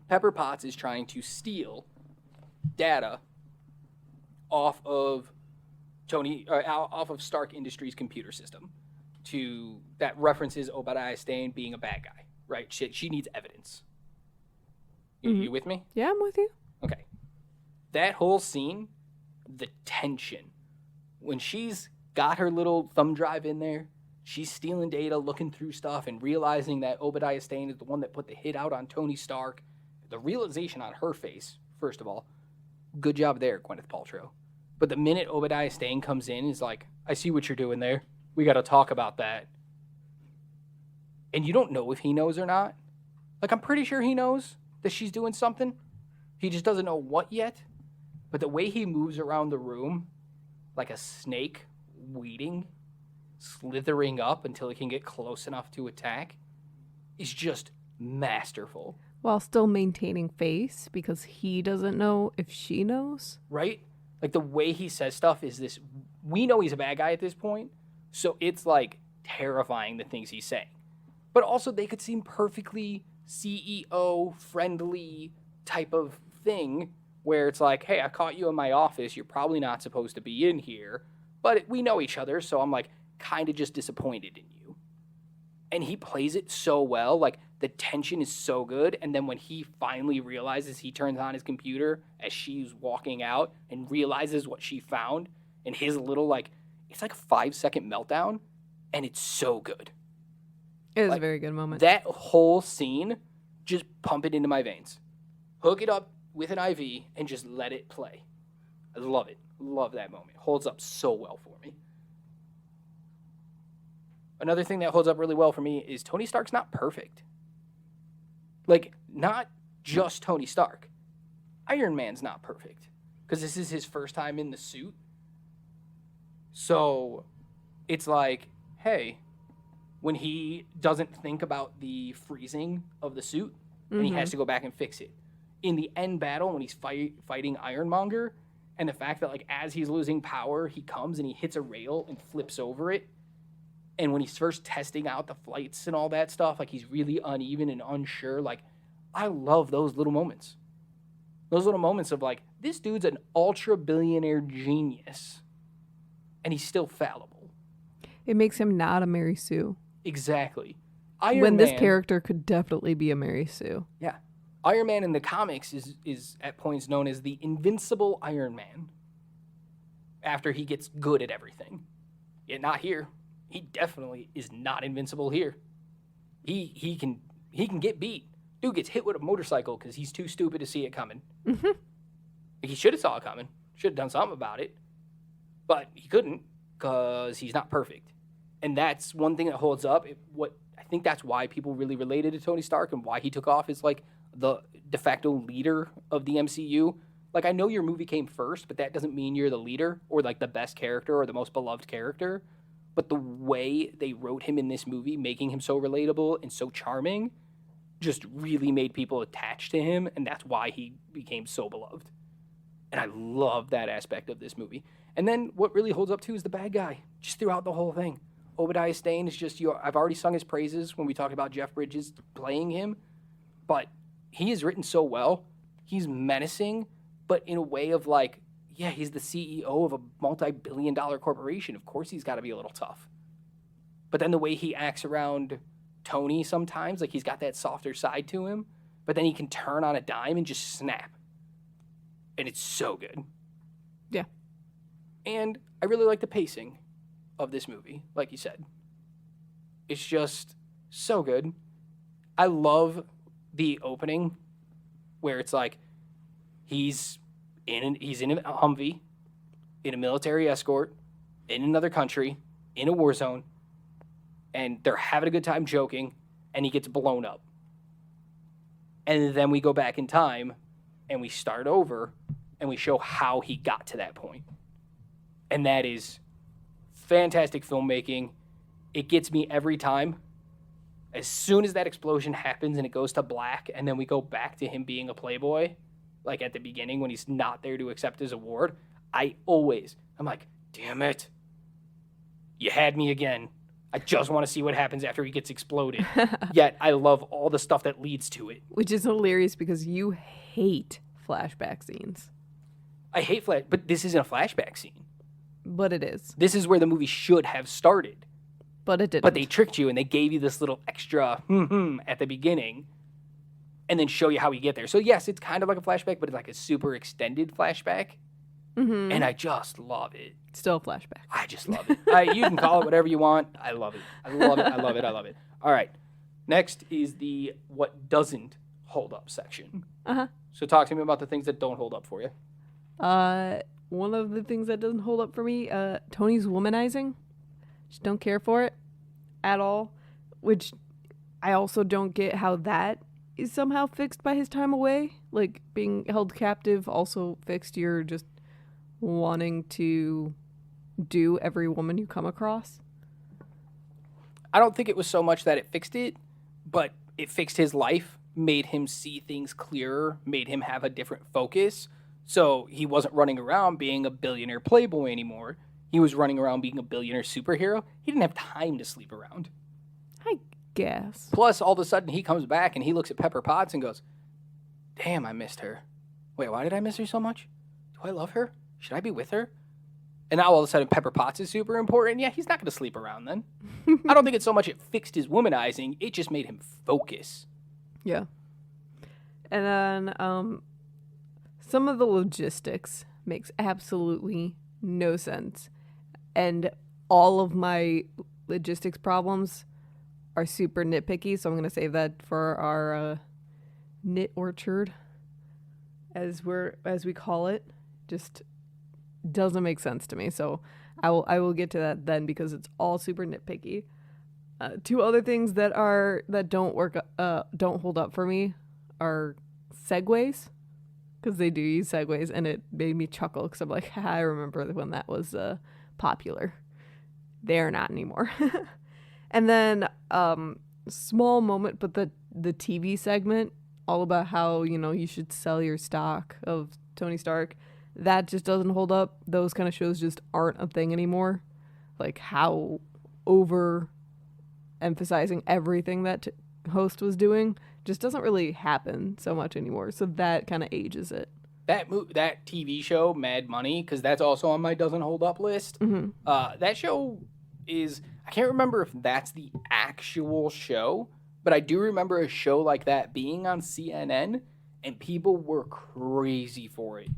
Pepper Potts is trying to steal data off of Stark Industries' computer system that references Obadiah Stane being a bad guy, right? She needs evidence. You with me? Yeah, I'm with you. Okay. That whole scene, the tension, when she's got her little thumb drive in there, she's stealing data, looking through stuff, and realizing that Obadiah Stane is the one that put the hit out on Tony Stark. The realization on her face, first of all, good job there, Gwyneth Paltrow. But the minute Obadiah Stane comes in, is like, I see what you're doing there. We got to talk about that. And you don't know if he knows or not. Like, I'm pretty sure he knows that she's doing something. He just doesn't know what yet. But the way he moves around the room, like a snake weeding, slithering up until he can get close enough to attack, is just masterful. While still maintaining face because he doesn't know if she knows. Right? Like, the way he says stuff is this. We know he's a bad guy at this point, so it's, like, terrifying the things he's saying. But also, they could seem perfectly CEO-friendly type of thing where it's like, hey, I caught you in my office. You're probably not supposed to be in here. But we know each other, so I'm, like, kind of just disappointed in you. And he plays it so well. Like, the tension is so good. And then when he finally realizes, he turns on his computer as she's walking out and realizes what she found. And his little, like, it's like a 5-second meltdown. And it's so good. It was Like, a very good moment. That whole scene, just pump it into my veins. Hook it up with an IV and just let it play. I love it. Love that moment. Holds up so well for me. Another thing that holds up really well for me is Tony Stark's not perfect. Like, not just Tony Stark. Iron Man's not perfect. Because this is his first time in the suit. So, it's like, hey, when he doesn't think about the freezing of the suit, and he has to go back and fix it. In the end battle, when he's fighting Ironmonger, And the fact that, like, as he's losing power, he comes and he hits a rail and flips over it. And when he's first testing out the flights and all that stuff, like, he's really uneven and unsure. Like, I love those little moments. Those little moments of, like, this dude's an ultra-billionaire genius. And he's still fallible. It makes him not a Mary Sue. Exactly. Iron when this Man, character could definitely be a Mary Sue. Yeah. Iron Man in the comics is at points known as the invincible Iron Man. After he gets good at everything. Yet not here. He definitely is not invincible here. He can get beat. Dude gets hit with a motorcycle because he's too stupid to see it coming. Mm-hmm. He should have saw it coming. Should have done something about it. But he couldn't because he's not perfect. And that's one thing that holds up. I think that's why people really related to Tony Stark and why he took off as like the de facto leader of the MCU. Like, I know your movie came first, but that doesn't mean you're the leader or like the best character or the most beloved character. But the way they wrote him in this movie, making him so relatable and so charming, just really made people attached to him, and that's why he became so beloved. And I love that aspect of this movie. And then what really holds up too is the bad guy, just throughout the whole thing. Obadiah Stane is just, I've already sung his praises when we talked about Jeff Bridges playing him, but he is written so well. He's menacing, but in a way of like, yeah, he's the CEO of a multi-billion-dollar corporation. Of course he's got to be a little tough. But then the way he acts around Tony sometimes, like he's got that softer side to him, but then he can turn on a dime and just snap. And it's so good. Yeah. And I really like the pacing of this movie, like you said. It's just so good. I love the opening where it's like he's in a Humvee, in a military escort, in another country, in a war zone, and they're having a good time joking, and he gets blown up. And then we go back in time, and we start over, and we show how he got to that point. And that is fantastic filmmaking. It gets me every time. As soon as that explosion happens and it goes to black, and then we go back to him being a playboy, like at the beginning when he's not there to accept his award, I'm like, damn it. You had me again. I just want to see what happens after he gets exploded. Yet I love all the stuff that leads to it. Which is hilarious because you hate flashback scenes. I hate but this isn't a flashback scene. But it is. This is where the movie should have started. But it didn't. But they tricked you and they gave you this little extra at the beginning and then show you how we get there. So yes, it's kind of like a flashback, but it's like a super extended flashback. Mm-hmm. And I just love it. Still a flashback. I just love it. You can call it whatever you want. I love it. I love it. I love it. I love it. All right. Next is the what doesn't hold up section. Uh-huh. So talk to me about the things that don't hold up for you. One of the things that doesn't hold up for me, Tony's womanizing. Just don't care for it at all. Which I also don't get how that is somehow fixed by his time away. Like, being held captive also fixed your just wanting to do every woman you come across. I don't think it was so much that it fixed it, but it fixed his life, made him see things clearer, made him have a different focus. So he wasn't running around being a billionaire playboy anymore. He was running around being a billionaire superhero. He didn't have time to sleep around. I guess. Plus, all of a sudden, he comes back and he looks at Pepper Potts and goes, damn, I missed her. Wait, why did I miss her so much? Do I love her? Should I be with her? And now all of a sudden, Pepper Potts is super important. Yeah, he's not going to sleep around then. I don't think it's so much it fixed his womanizing. It just made him focus. Yeah. And then some of the logistics makes absolutely no sense. And all of my logistics problems are super nitpicky, so I'm going to save that for our nit orchard, as we call it. Just doesn't make sense to me. So I will get to that then because it's all super nitpicky. Two other things that don't hold up for me are segues, because they do use segues, and it made me chuckle because I'm like, I remember when that was popular. They're not anymore. And then small moment, but the TV segment all about how you should sell your stock of Tony Stark. that just doesn't hold up. Those kind of shows just aren't a thing anymore. Like how over emphasizing everything that host was doing just doesn't really happen so much anymore. So that kind of ages it. That TV show, Mad Money, because that's also on my doesn't hold up list. That show is, I can't remember if that's the actual show, but I do remember a show like that being on CNN, and people were crazy for it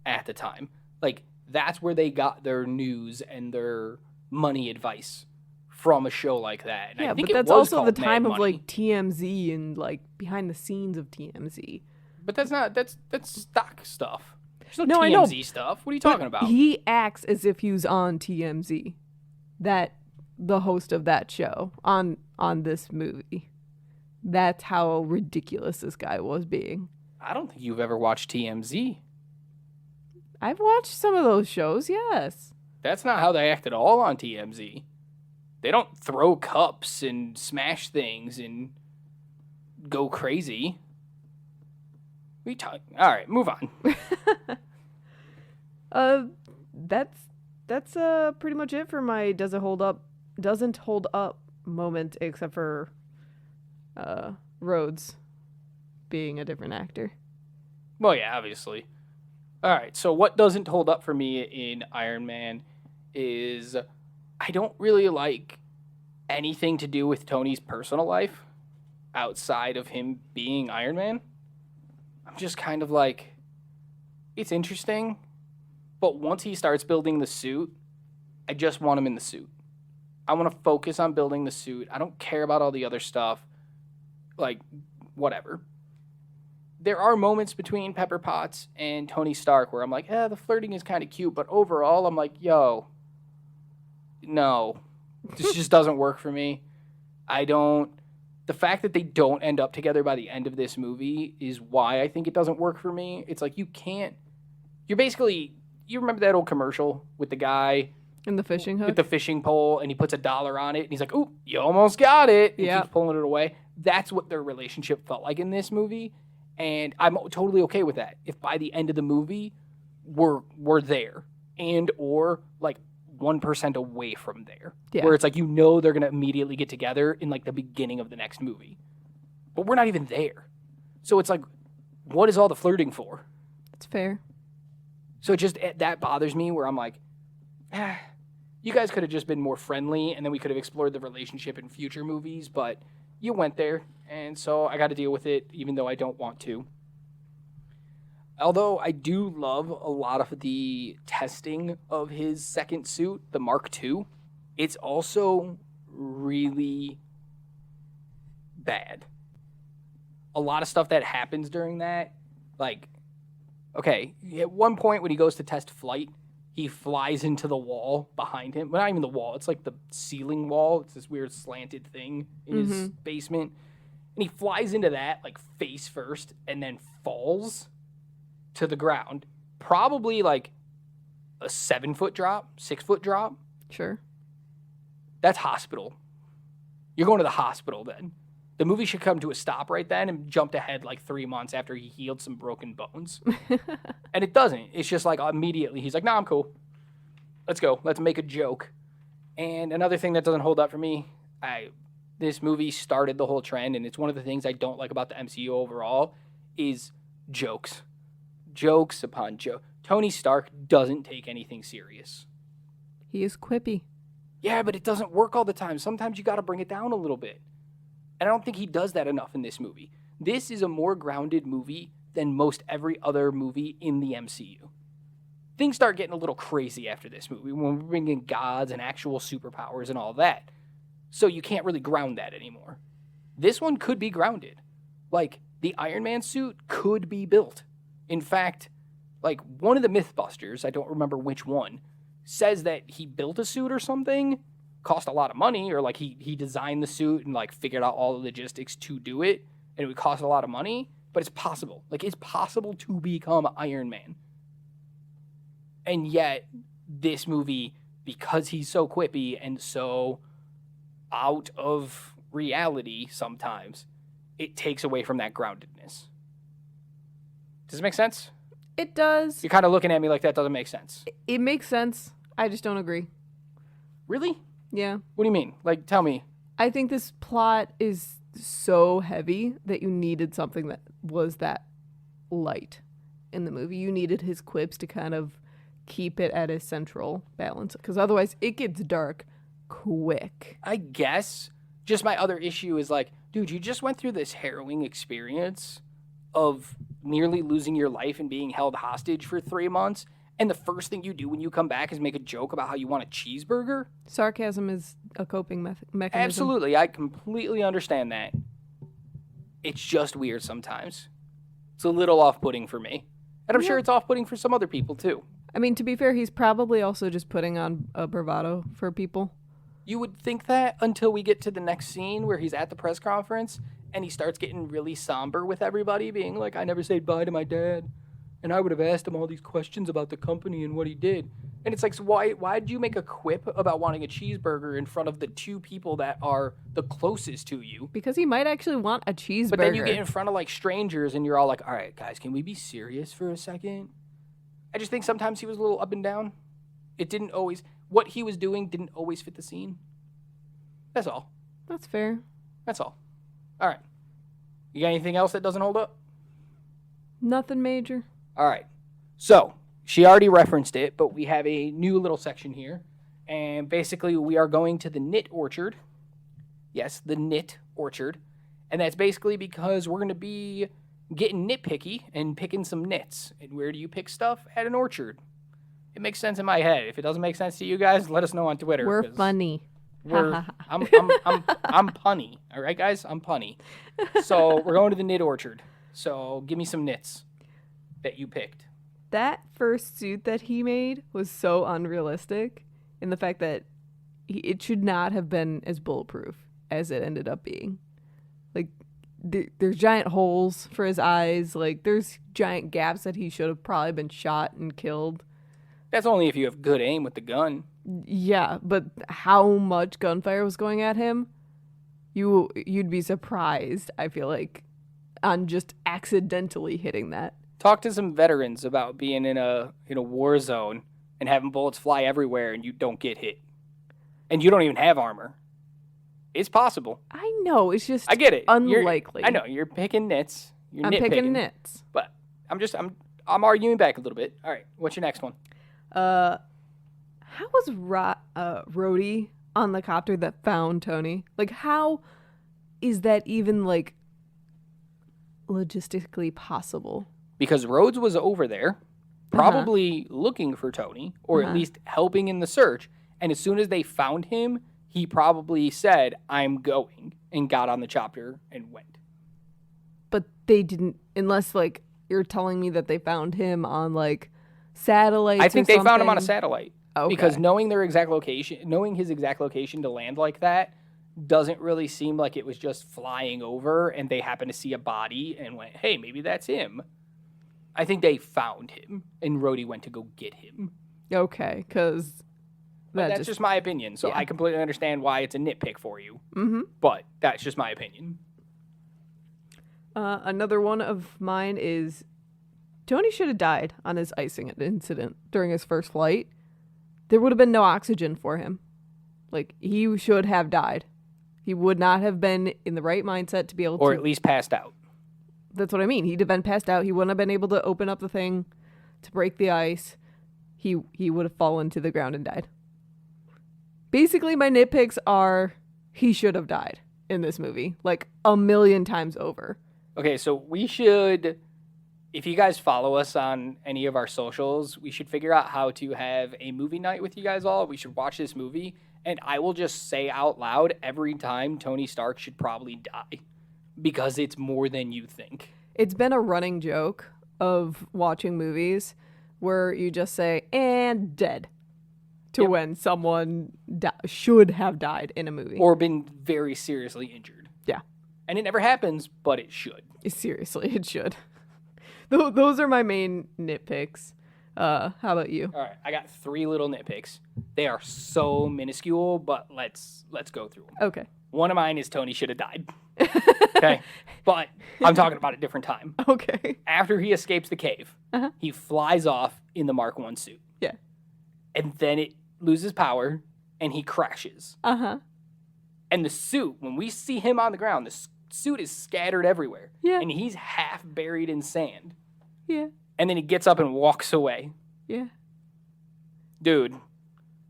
at the time. Like, that's where they got their news and their money advice from a show like that. And Yeah, I think but it that's was also the called Mad time of Money. like TMZ and like behind the scenes of TMZ. But that's stock stuff. There's No, no I know. TMZ stuff. What are you talking about? He acts as if he was on TMZ, that the host of that show on this movie. That's how ridiculous this guy was being. I don't think you've ever watched TMZ. I've watched some of those shows, yes. That's not how they act at all on TMZ. They don't throw cups and smash things and go crazy. We talk. All right, move on. That's pretty much it for my doesn't hold up moment, except for Rhodes being a different actor. Well, yeah, obviously. All right, so what doesn't hold up for me in Iron Man is I don't really like anything to do with Tony's personal life outside of him being Iron Man. I'm just kind of like, it's interesting, but once he starts building the suit, I just want him in the suit. I want to focus on building the suit. I don't care about all the other stuff. Like, whatever. There are moments between Pepper Potts and Tony Stark where I'm like, the flirting is kind of cute, but overall I'm like, yo, no, this just doesn't work for me. The fact that they don't end up together by the end of this movie is why I think it doesn't work for me. It's like, you remember that old commercial with the guy In the fishing hook? with the fishing pole and he puts $1 on it and he's like, ooh, you almost got it. And he keeps pulling it away. That's what their relationship felt like in this movie. And I'm totally okay with that. If by the end of the movie, we're there and or like 1% away from there. Yeah. Where it's like, they're going to immediately get together in like the beginning of the next movie. But we're not even there. So it's like, what is all the flirting for? It's fair. So that bothers me where I'm like, you guys could have just been more friendly and then we could have explored the relationship in future movies, but you went there, and so I got to deal with it even though I don't want to. Although I do love a lot of the testing of his second suit, the Mark II, it's also really bad. A lot of stuff that happens during that, like, okay, at one point when he goes to test flight, he flies into the wall behind him. Well, not even the wall. It's like the ceiling wall. It's this weird slanted thing in his basement. And he flies into that, like, face first, and then falls to the ground. Probably, like, a 7-foot drop, 6-foot drop. Sure. That's hospital. You're going to the hospital then. The movie should come to a stop right then and jumped ahead like 3 months after he healed some broken bones. And it doesn't. It's just like immediately he's like, nah, I'm cool. Let's go. Let's make a joke. And another thing that doesn't hold up for me, this movie started the whole trend, and it's one of the things I don't like about the MCU overall, is jokes. Jokes upon joke. Tony Stark doesn't take anything serious. He is quippy. Yeah, but it doesn't work all the time. Sometimes you got to bring it down a little bit. And I don't think he does that enough in this movie. This is a more grounded movie than most every other movie in the MCU. Things start getting a little crazy after this movie when we're bringing in gods and actual superpowers and all that. So you can't really ground that anymore. This one could be grounded. Like, the Iron Man suit could be built. In fact, like, one of the Mythbusters, I don't remember which one, says that he built a suit or something, cost a lot of money, or like he designed the suit and like figured out all the logistics to do it, and it would cost a lot of money, but it's possible. Like, it's possible to become Iron Man. And yet, this movie, because he's so quippy and so out of reality sometimes, it takes away from that groundedness. Does it make sense? It does. You're kind of looking at me like that doesn't make sense. It makes sense. I just don't agree. Really? Yeah. What do you mean? Like, tell me. I think this plot is so heavy that you needed something that was that light in the movie. You needed his quips to kind of keep it at a central balance, because otherwise it gets dark quick. I guess. Just my other issue is like, dude, you just went through this harrowing experience of nearly losing your life and being held hostage for 3 months. And the first thing you do when you come back is make a joke about how you want a cheeseburger? Sarcasm is a coping mechanism. Absolutely. I completely understand that. It's just weird sometimes. It's a little off-putting for me. And I'm sure it's off-putting for some other people, too. I mean, to be fair, he's probably also just putting on a bravado for people. You would think that until we get to the next scene where he's at the press conference and he starts getting really somber with everybody, being like, I never said bye to my dad. And I would have asked him all these questions about the company and what he did. And it's like, so why did you make a quip about wanting a cheeseburger in front of the two people that are the closest to you? Because he might actually want a cheeseburger. But then you get in front of like strangers and you're all like, all right, guys, can we be serious for a second? I just think sometimes he was a little up and down. It didn't always, what he was doing didn't always fit the scene. That's all. That's fair. That's all. All right. You got anything else that doesn't hold up? Nothing major. All right. So, she already referenced it, but we have a new little section here. And basically, we are going to the Knit Orchard. Yes, the Knit Orchard. And that's basically because we're going to be getting nitpicky and picking some knits. And where do you pick stuff? At an orchard. It makes sense in my head. If it doesn't make sense to you guys, let us know on Twitter. We're funny. I'm punny. All right, guys? I'm punny. So, we're going to the Knit Orchard. So, give me some knits that you picked. That first suit that he made was so unrealistic in the fact that it should not have been as bulletproof as it ended up being. Like, there's giant holes for his eyes. Like, there's giant gaps that he should have probably been shot and killed. That's only if you have good aim with the gun. Yeah, but how much gunfire was going at him, you'd be surprised, I feel like, on just accidentally hitting that. Talk to some veterans about being in a war zone and having bullets fly everywhere and you don't get hit. And you don't even have armor. It's possible. I know, it's just I get it. Unlikely. I know, you're picking knits. I'm picking knits. But I'm arguing back a little bit. All right, what's your next one? How was Rhodey on the copter that found Tony? Like, how is that even, like, logistically possible? Because Rhodes was over there, probably looking for Tony, or at least helping in the search. And as soon as they found him, he probably said, I'm going, and got on the chopper and went. But they didn't, unless, like, you're telling me that they found him on, like, satellites. I think they found him on a satellite. Okay. Because knowing his exact location to land like that doesn't really seem like it was just flying over and they happened to see a body and went, hey, maybe that's him. I think they found him and Rhodey went to go get him. Okay, because that's just my opinion. So I completely understand why it's a nitpick for you. Mm-hmm. But that's just my opinion. Another one of mine is Tony should have died on his icing incident during his first flight. There would have been no oxygen for him. Like, he should have died. He would not have been in the right mindset to be able to... Or at least passed out. That's what I mean. He'd have been passed out. He wouldn't have been able to open up the thing to break the ice. He would have fallen to the ground and died. Basically, my nitpicks are he should have died in this movie. Like, 1,000,000 times over. Okay, so we should... If you guys follow us on any of our socials, we should figure out how to have a movie night with you guys all. We should watch this movie, and I will just say out loud every time Tony Stark should probably die, because it's more than you think. It's been a running joke of watching movies where you just say, and dead, to when someone should have died in a movie. Or been very seriously injured. Yeah. And it never happens, but it should. Seriously, it should. Those are my main nitpicks. How about you? All right, I got 3 little nitpicks. They are so minuscule, but let's go through them. Okay. One of mine is Tony should have died. Okay? But I'm talking about a different time. Okay. After he escapes the cave, Uh-huh. he flies off in the Mark 1 suit. Yeah. And then it loses power and he crashes. Uh-huh. And the suit, when we see him on the ground, the suit is scattered everywhere. Yeah. And he's half buried in sand. Yeah. And then he gets up and walks away. Yeah. Dude,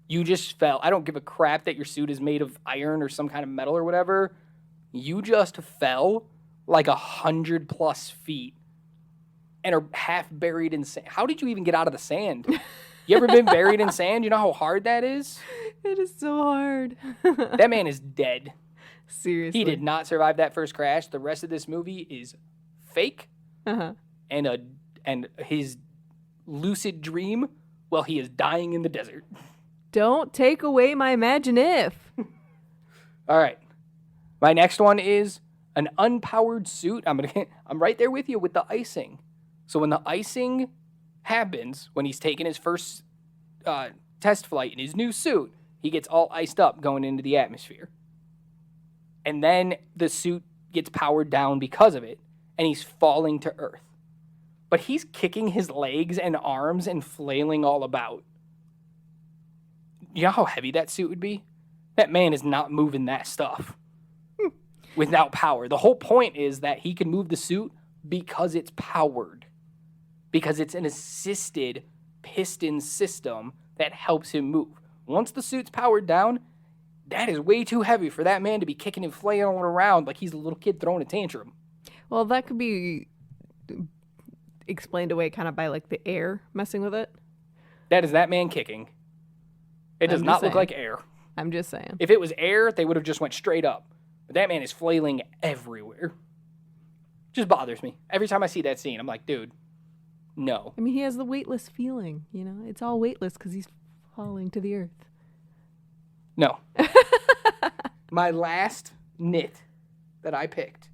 you just fell. I don't give a crap that your suit is made of iron or some kind of metal or whatever. You just fell like 100+ feet and are half buried in sand. How did you even get out of the sand? You ever been buried in sand? You know how hard that is? It is so hard. That man is dead. Seriously. He did not survive that first crash. The rest of this movie is fake Uh-huh. and his lucid dream, well, he is dying in the desert. Don't take away my imagine if. All right. My next one is an unpowered suit. I'm right there with you with the icing. So when the icing happens, when he's taking his first test flight in his new suit, he gets all iced up going into the atmosphere. And then the suit gets powered down because of it, and he's falling to Earth. But he's kicking his legs and arms and flailing all about. You know how heavy that suit would be? That man is not moving that stuff without power. The whole point is that he can move the suit because it's powered. Because it's an assisted piston system that helps him move. Once the suit's powered down, that is way too heavy for that man to be kicking and flailing around like he's a little kid throwing a tantrum. Well, that could be explained away kind of by like the air messing with it. That is that man kicking. It does I'm not just look saying. like air. I'm just saying. If it was air, they would have just went straight up. But that man is flailing everywhere. Just bothers me. Every time I see that scene, I'm like, dude, no. I mean, he has the weightless feeling, you know? It's all weightless because he's falling to the earth. No. My last nit that I picked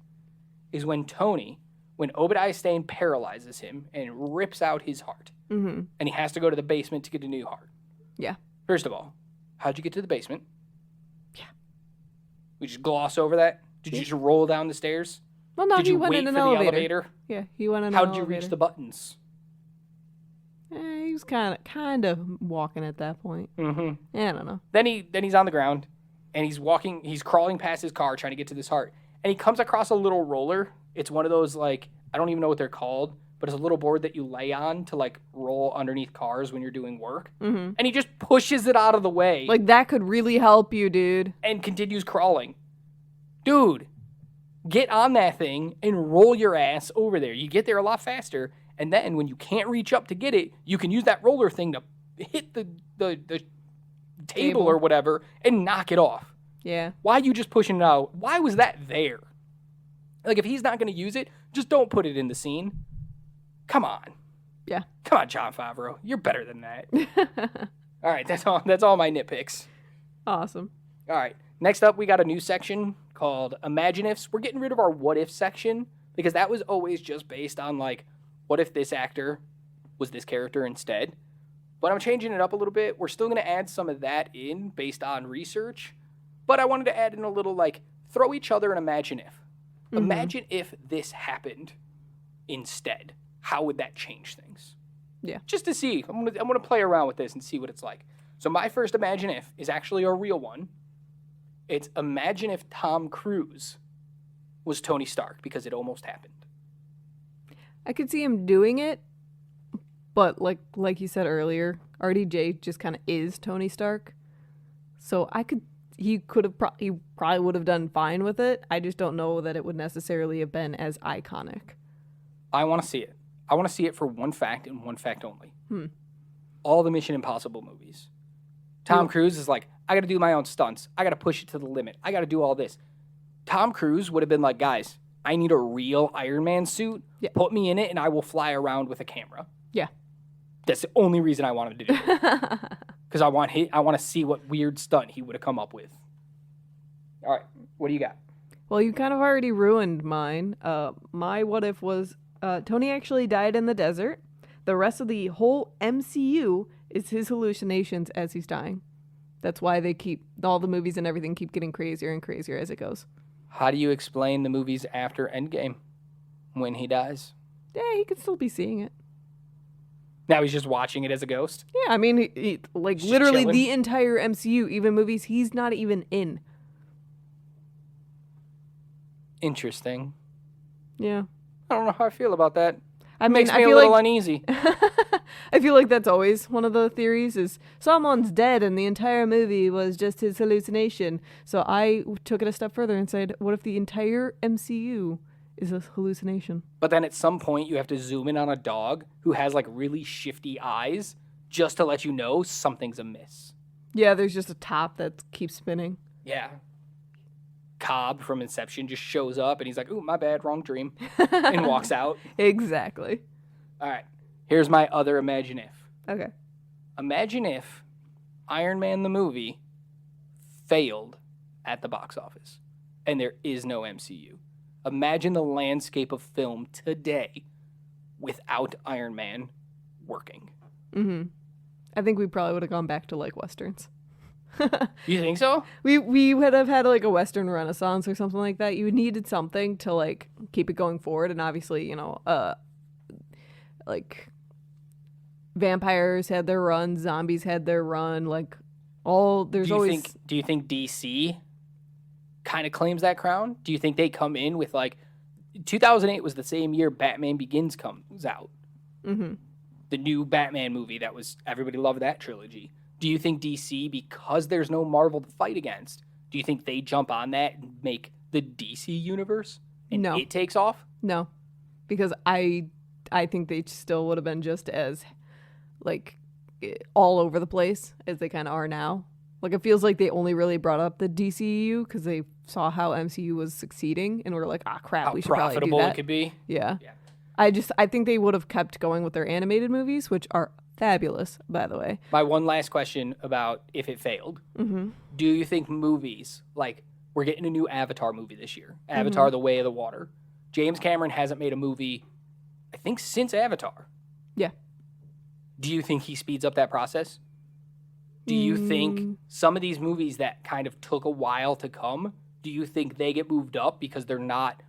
is when Obadiah Stane paralyzes him and rips out his heart. Mm-hmm. And he has to go to the basement to get a new heart. Yeah. First of all, how'd you get to the basement? Yeah. We just gloss over that? Did you just roll down the stairs? Well, no, Did he you went wait in for an the elevator. Yeah, he went in an How'd elevator. you reach the buttons? He was kind of walking at that point. Mm-hmm. Yeah, I don't know. Then he's on the ground, and he's crawling past his car trying to get to this heart. And he comes across a little roller. It's one of those, like, I don't even know what they're called, but it's a little board that you lay on to, like, roll underneath cars when you're doing work. Mm-hmm. And he just pushes it out of the way. Like, that could really help you, dude. And continues crawling. Dude, get on that thing and roll your ass over there. You get there a lot faster, and then when you can't reach up to get it, you can use that roller thing to hit the table or whatever and knock it off. Yeah. Why are you just pushing it out? Why was that there? Like, if he's not going to use it, just don't put it in the scene. Come on. Yeah. Come on, Jon Favreau. You're better than that. All right, that's all my nitpicks. Awesome. All right. Next up, we got a new section called Imagine Ifs. We're getting rid of our What If section because that was always just based on, like, what if this actor was this character instead? But I'm changing it up a little bit. We're still going to add some of that in based on research. But I wanted to add in a little, like, throw each other an imagine if. Mm-hmm. Imagine if this happened instead. How would that change things? Yeah. Just to see. I'm gonna play around with this and see what it's like. So my first imagine if is actually a real one. It's imagine if Tom Cruise was Tony Stark because it almost happened. I could see him doing it, but like you said earlier, RDJ just kind of is Tony Stark. So he probably would have done fine with it. I just don't know that it would necessarily have been as iconic. I want to see it. I want to see it for one fact and one fact only. All the Mission Impossible movies. Tom Cruise is like, I got to do my own stunts. I got to push it to the limit. I got to do all this. Tom Cruise would have been like, guys, I need a real Iron Man suit. Yeah. Put me in it and I will fly around with a camera. Yeah. That's the only reason I wanted to do it. Because I want to see what weird stunt he would have come up with. All right. What do you got? Well, you kind of already ruined mine. My what if was Tony actually died in the desert. The rest of the whole MCU is his hallucinations as he's dying. That's why all the movies and everything keep getting crazier and crazier as it goes. How do you explain the movies after Endgame when he dies? Yeah, he could still be seeing it. Now he's just watching it as a ghost? Yeah, I mean, like Just literally chilling. the entire MCU, even movies he's not even in. Interesting. Yeah. I don't know how I feel about that. I mean, Makes me I a feel little like uneasy. I feel like that's always one of the theories is someone's dead and the entire movie was just his hallucination. So I took it a step further and said, what if the entire MCU is a hallucination? But then at some point you have to zoom in on a dog who has like really shifty eyes just to let you know something's amiss. Yeah, there's just a top that keeps spinning. Yeah. Cobb from Inception just shows up and he's like, ooh, my bad, wrong dream, and walks out. Exactly. All right. Here's my other imagine if. Okay. Imagine if Iron Man the movie failed at the box office and there is no MCU. Imagine the landscape of film today without Iron Man working. Mm-hmm. I think we probably would have gone back to like Westerns. You think so? We would have had like a Western Renaissance or something like that. You needed something to like keep it going forward, and obviously, you know, like vampires had their run, zombies had their run, like Do you think DC kind of claims that crown? Do you think they come in with like 2008 was the same year Batman Begins comes out? Mm-hmm. The new Batman movie that was everybody loved that trilogy. Do you think DC, because there's no Marvel to fight against, do you think they jump on that and make the DC universe and No. it takes off? No, because I think they still would have been just as like all over the place as they kind of are now. Like it feels like they only really brought up the DCU because they saw how MCU was succeeding and were like, ah, crap, How we should probably do profitable that. it could be? Yeah. Yeah. I think they would have kept going with their animated movies, which are fabulous, by the way. My one last question about if it failed. Mm-hmm. Do you think movies, like we're getting a new Avatar movie this year, Avatar The Way of the Water. James Cameron hasn't made a movie, I think, since Avatar. Yeah. Do you think he speeds up that process? Do you think some of these movies that kind of took a while to come, do you think they get moved up because they're not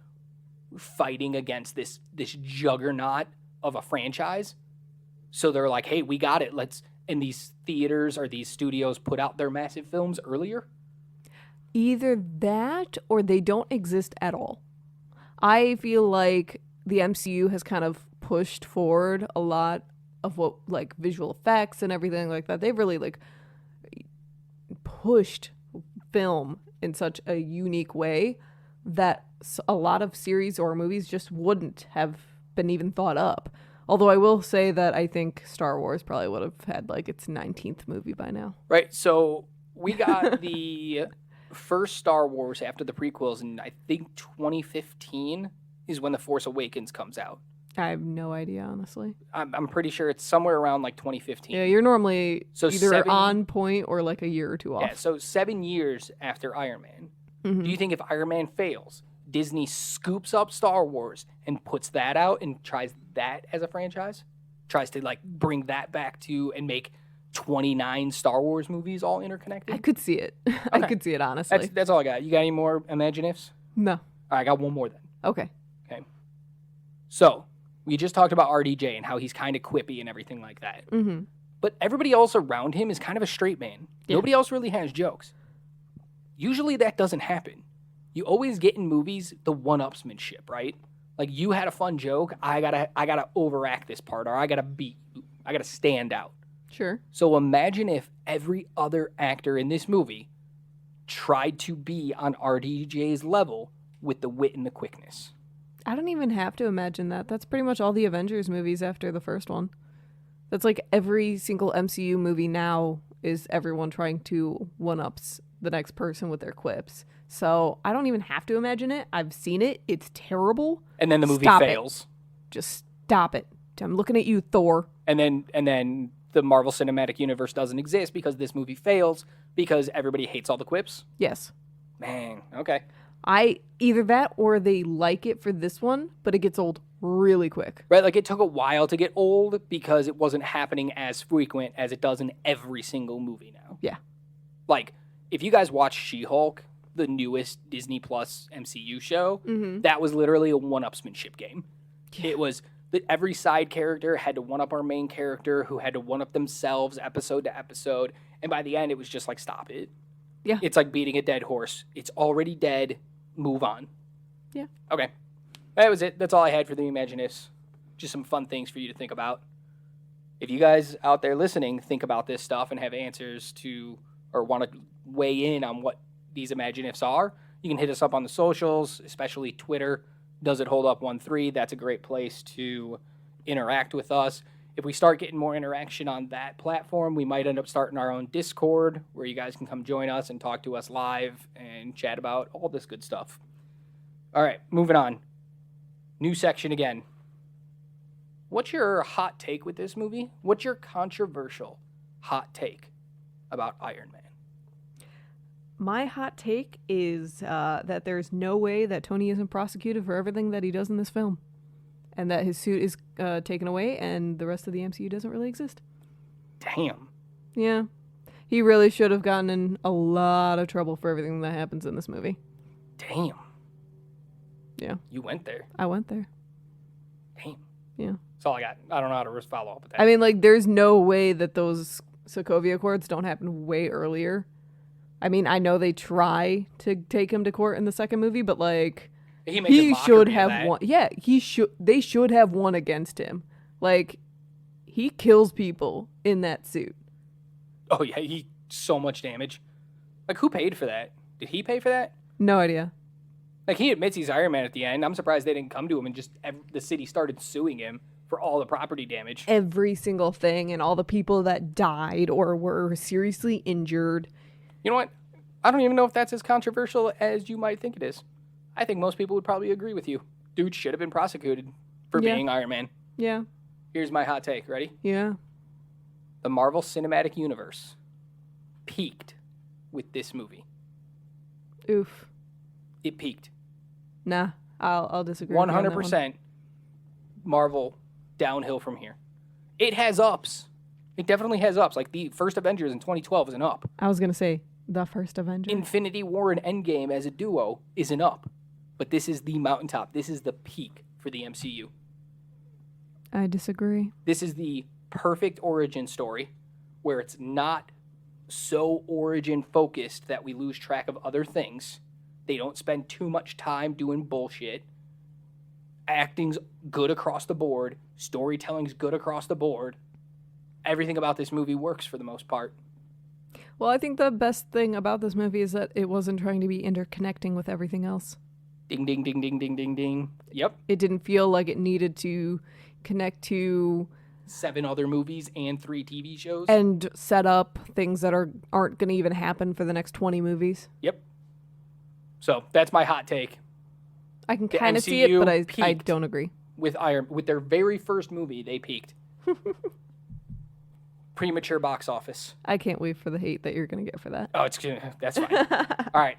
fighting against this juggernaut of a franchise? So they're like, hey, we got it. And these theaters or these studios put out their massive films earlier? Either that or they don't exist at all. I feel like the MCU has kind of pushed forward a lot of what like visual effects and everything like that. They've really like pushed film in such a unique way that a lot of series or movies just wouldn't have been even thought up. Although I will say that I think Star Wars probably would have had like its 19th movie by now. Right. So we got the first Star Wars after the prequels, and I think 2015 is when The Force Awakens comes out. I have no idea, honestly. I'm pretty sure it's somewhere around like 2015. Yeah, you're normally So either on point or like a year or two off. Yeah, so 7 years after Iron Man. Mhm. Do you think if Iron Man fails, Disney scoops up Star Wars and puts that out and tries that as a franchise? Tries to like bring that back to and make 29 Star Wars movies all interconnected? I could see it. I Okay. could see it, honestly. That's all I got. You got any more imagine ifs? No. All right, I got one more then. Okay. So we just talked about RDJ and how he's kind of quippy and everything like that. Mm-hmm. But everybody else around him is kind of a straight man. Yeah. Nobody else really has jokes. Usually that doesn't happen. You always get in movies the one-upsmanship, right? Like you had a fun joke, I gotta overact this part, or I gotta beat you. I gotta stand out. Sure. So imagine if every other actor in this movie tried to be on RDJ's level with the wit and the quickness. I don't even have to imagine that. That's pretty much all the Avengers movies after the first one. That's like every single MCU movie now is everyone trying to one-ups the next person with their quips. So I don't even have to imagine it. I've seen it. It's terrible. And then the movie Stop it. fails. Just stop it. I'm looking at you, Thor. And then the Marvel Cinematic Universe doesn't exist because this movie fails because everybody hates all the quips. Yes. Man, okay. Either that or they like it for this one, but it gets old really quick. Right, like it took a while to get old because it wasn't happening as frequent as it does in every single movie now. Yeah. Like, if you guys watch She-Hulk, the newest Disney Plus MCU show, Mm-hmm. that was literally a one-upsmanship game. It was that every side character had to one-up our main character, who had to one-up themselves episode to episode, and by the end, it was just like, stop it. Yeah. It's like beating a dead horse. It's already dead. Move on. Yeah. Okay. That was it. That's all I had for the Imaginifs. Just some fun things for you to think about. If you guys out there listening think about this stuff and have answers to, or want to weigh in on what these Imaginifs are, you can hit us up on the socials, especially Twitter. Does It Hold Up 13? That's a great place to interact with us. If we start getting more interaction on that platform, we might end up starting our own Discord where you guys can come join us and talk to us live and chat about all this good stuff. All right, moving on. New section again. What's your hot take with this movie? What's your controversial hot take about Iron Man? My hot take is that there's no way that Tony isn't prosecuted for everything that he does in this film. And that his suit is taken away and the rest of the MCU doesn't really exist. Damn. Yeah. He really should have gotten in a lot of trouble for everything that happens in this movie. Damn. Yeah. You went there. I went there. Damn. Yeah. That's all I got. I don't know how to follow up with that. I mean, like, there's no way that those Sokovia Accords don't happen way earlier. I mean, I know they try to take him to court in the second movie, but, like, he should have won. Yeah, they should have won against him. Like, he kills people in that suit. Oh, yeah, so much damage. Like, who paid for that? Did he pay for that? No idea. Like, he admits he's Iron Man at the end. I'm surprised they didn't come to him and just the city started suing him for all the property damage. Every single thing and all the people that died or were seriously injured. You know what? I don't even know if that's as controversial as you might think it is. I think most people would probably agree with you. Dude should have been prosecuted for being Iron Man. Yeah. Here's my hot take. Ready? Yeah. The Marvel Cinematic Universe peaked with this movie. Oof. It peaked. Nah, I'll disagree. 100% Marvel downhill from here. It has ups. It definitely has ups. Like the first Avengers in 2012 is an up. I was going to say the first Avenger. Infinity War and Endgame as a duo is an up. But this is the mountaintop. This is the peak for the MCU. I disagree. This is the perfect origin story where it's not so origin focused that we lose track of other things. They don't spend too much time doing bullshit. Acting's good across the board. Storytelling's good across the board. Everything about this movie works for the most part. Well, I think the best thing about this movie is that it wasn't trying to be interconnecting with everything else. Ding, ding, ding, ding, ding, ding, ding. Yep. It didn't feel like it needed to connect to 7 other movies and 3 TV shows. and set up things that aren't going to even happen for the next 20 movies. Yep. So that's my hot take. I can The kind of see it, MCU but I peaked. don't agree. With their very first movie, they peaked. Premature box office. I can't wait for the hate that you're going to get for that. Oh, that's fine. All right.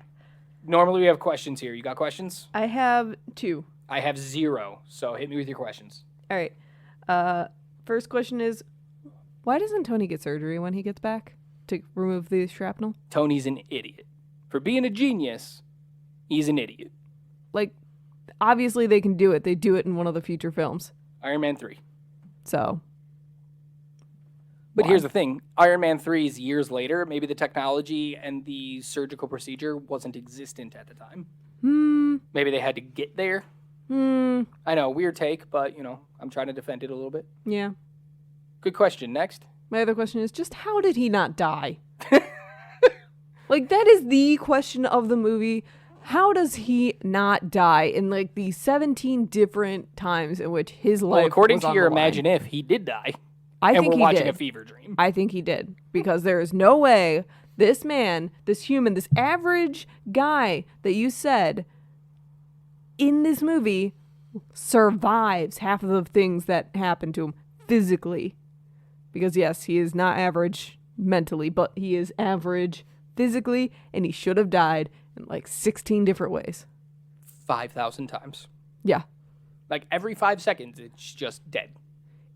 Normally we have questions here. You got questions? I have 2. I have 0. So hit me with your questions. All right. First question is, why doesn't Tony get surgery when he gets back to remove the shrapnel? Tony's an idiot. For being a genius, he's an idiot. Like, obviously they can do it. They do it in one of the future films. Iron Man 3. So. But why? here's the thing. Iron Man 3 is years later. Maybe the technology and the surgical procedure wasn't existent at the time. Maybe they had to get there. I know, weird take, but, I'm trying to defend it a little bit. Yeah. Good question. Next. My other question is just how did he not die? Like, that is the question of the movie. How does he not die in, like, the 17 different times in which his life Well, according was to on your the line? Imagine If, he did die. I think we're he watching did. a fever dream. I think he did. Because there is no way this man, this human, this average guy that you said in this movie survives half of the things that happen to him physically. Because, yes, he is not average mentally, but he is average physically, and he should have died in like 16 different ways. 5,000 times. Yeah. Like every 5 seconds, it's just dead.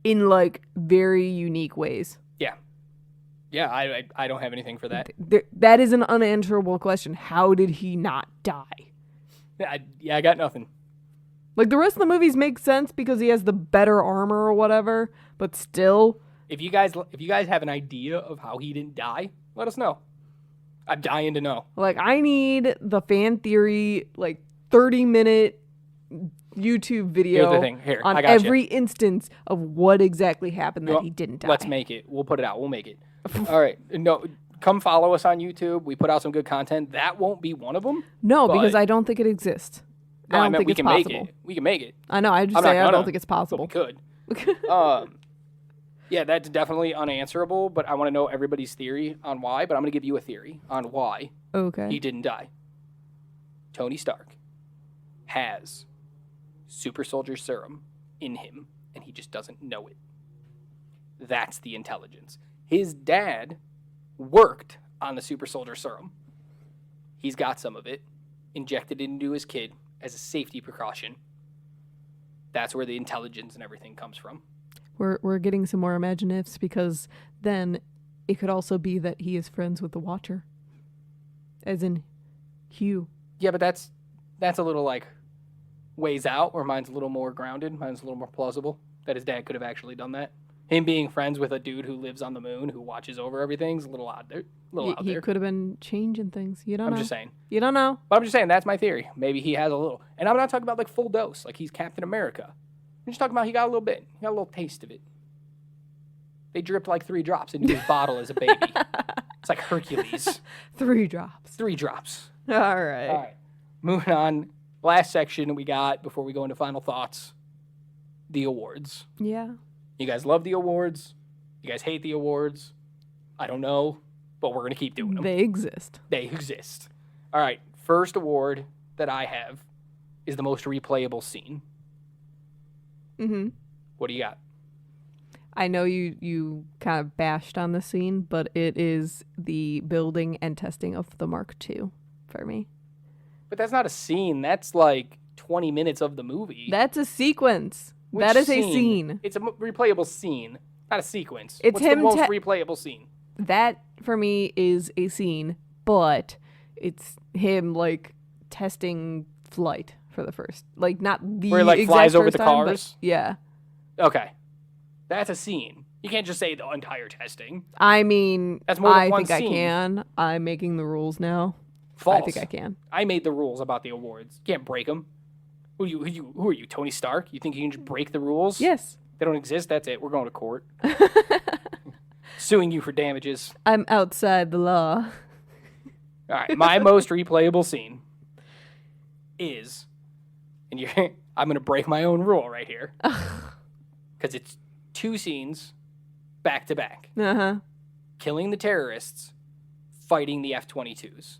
In like very unique ways. Yeah. Yeah, I don't have anything for that. That is an unanswerable question. How did he not die? I got nothing. Like, the rest of the movies make sense because he has the better armor or whatever, but still. If you guys have an idea of how he didn't die, let us know. I'm dying to know. Like, I need the fan theory, 30-minute YouTube video Here's the thing. Here, on I got every instance of what exactly happened that he didn't die. Let's make it. We'll put it out. We'll make it. All right. No, come follow us on YouTube. We put out some good content. That won't be one of them. No, because I don't think it exists. No, I don't think we it's can possible. make it. We can make it. I know. I just I'm say not I gonna, don't think it's but possible. we could. Yeah, that's definitely unanswerable, but I want to know everybody's theory on why, but I'm going to give you a theory on why Okay. he didn't die. Tony Stark has super soldier serum in him, and he just doesn't know it. That's the intelligence. His dad worked on the super soldier serum. He's got some of it, injected it into his kid as a safety precaution. That's where the intelligence and everything comes from. We're getting some more imaginatives because then it could also be that he is friends with the Watcher. As in Hugh. Yeah, but that's a little ways out, where mine's a little more grounded. Mine's a little more plausible that his dad could have actually done that. Him being friends with a dude who lives on the moon, who watches over everything's a little out there. He could have been changing things. You don't know. I'm just saying. You don't know. But I'm just saying that's my theory. Maybe he has a little. And I'm not talking about full dose, like he's Captain America. I'm just talking about he got a little bit. He got a little taste of it. They dripped 3 drops into his bottle as a baby. It's like Hercules. 3 drops. 3 drops. All right. All right. Moving on. Last section we got before we go into final thoughts. The awards. Yeah. You guys love the awards. You guys hate the awards. I don't know, but we're going to keep doing them. They exist. They exist. All right. First award that I have is the most replayable scene. Mm-hmm. What do you got? I know you kind of bashed on the scene, but it is the building and testing of the Mark II for me. But that's not a scene. That's 20 minutes of the movie. That's a sequence. Which that is a scene. It's a replayable scene, not a sequence. It's What's him the most replayable scene? That for me is a scene, but it's him testing flight for the first, not the where he exact flies over first the time, cars. but yeah. Okay, that's a scene. You can't just say the entire testing. I mean, That's more than I one think scene. I can. I'm making the rules now. False. I think I can. I made the rules about the awards. You can't break them. Who are you, Tony Stark? You think you can just break the rules? Yes. They don't exist. That's it. We're going to court. Suing you for damages. I'm outside the law. All right. My most replayable scene is, and I'm going to break my own rule right here, because it's 2 scenes back to back. Uh-huh. Killing the terrorists, fighting the F-22s,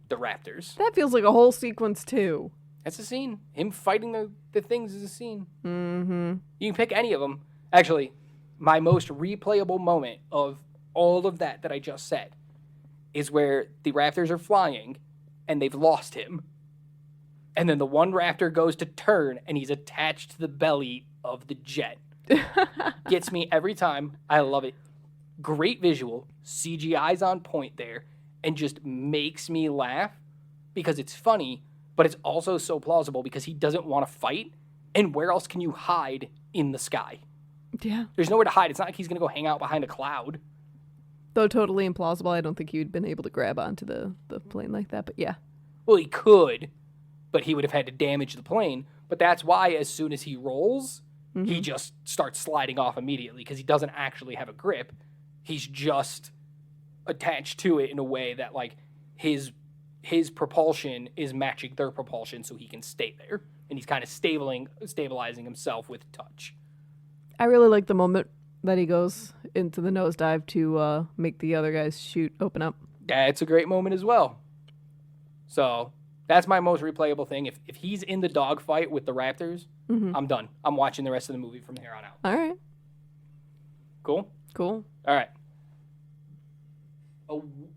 the Raptors. That feels like a whole sequence too. That's a scene. Him fighting the things is a scene. Mm-hmm. You can pick any of them. Actually, my most replayable moment of all of that I just said is where the Raptors are flying and they've lost him. And then the one Raptor goes to turn and he's attached to the belly of the jet. Gets me every time. I love it. Great visual. CGI's on point there. And just makes me laugh because it's funny, but it's also so plausible because he doesn't want to fight. And where else can you hide in the sky? Yeah. There's nowhere to hide. It's not like he's going to go hang out behind a cloud. Though totally implausible, I don't think he'd been able to grab onto the plane like that, but yeah. Well, he could, but he would have had to damage the plane. But that's why as soon as he rolls, he just starts sliding off immediately because he doesn't actually have a grip. He's just attached to it in a way that his propulsion is matching their propulsion so he can stay there. And he's kind of stabilizing himself with touch. I really like the moment that he goes into the nosedive to make the other guys open up. That's a great moment as well. So that's my most replayable thing. If he's in the dogfight with the Raptors, I'm done. I'm watching the rest of the movie from here on out. All right. Cool? Cool. All right.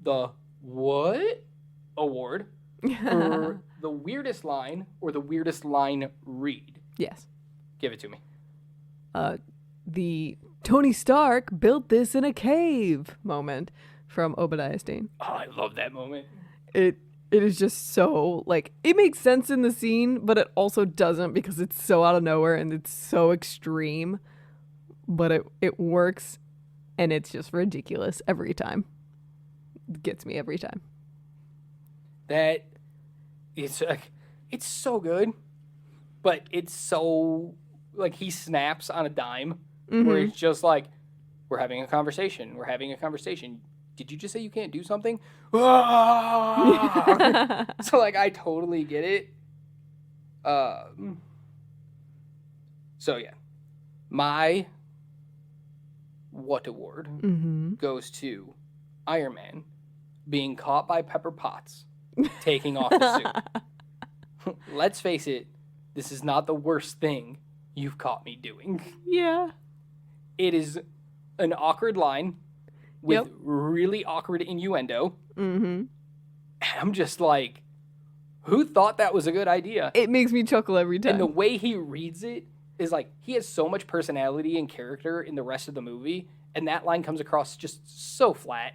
The what award for the weirdest line or the weirdest line read? Yes. Give it to me. The Tony Stark built this in a cave moment from Obadiah Stane. Oh, I love that moment. It is just so, like, it makes sense in the scene, but it also doesn't because it's so out of nowhere and it's so extreme. But it works, and it's just ridiculous every time. It gets me every time. That it's like, it's so good, but it's so, like, he snaps on a dime where it's just like, we're having a conversation. Did you just say you can't do something? So, like, I totally get it. So, yeah. My what award goes to Iron Man being caught by Pepper Potts taking off the suit. Let's face it, this is not the worst thing you've caught me doing. Yeah. It is an awkward line with really awkward innuendo. Mm-hmm. I'm just like, who thought that was a good idea? It makes me chuckle every time. And the way he reads it is like, he has so much personality and character in the rest of the movie, and that line comes across just so flat.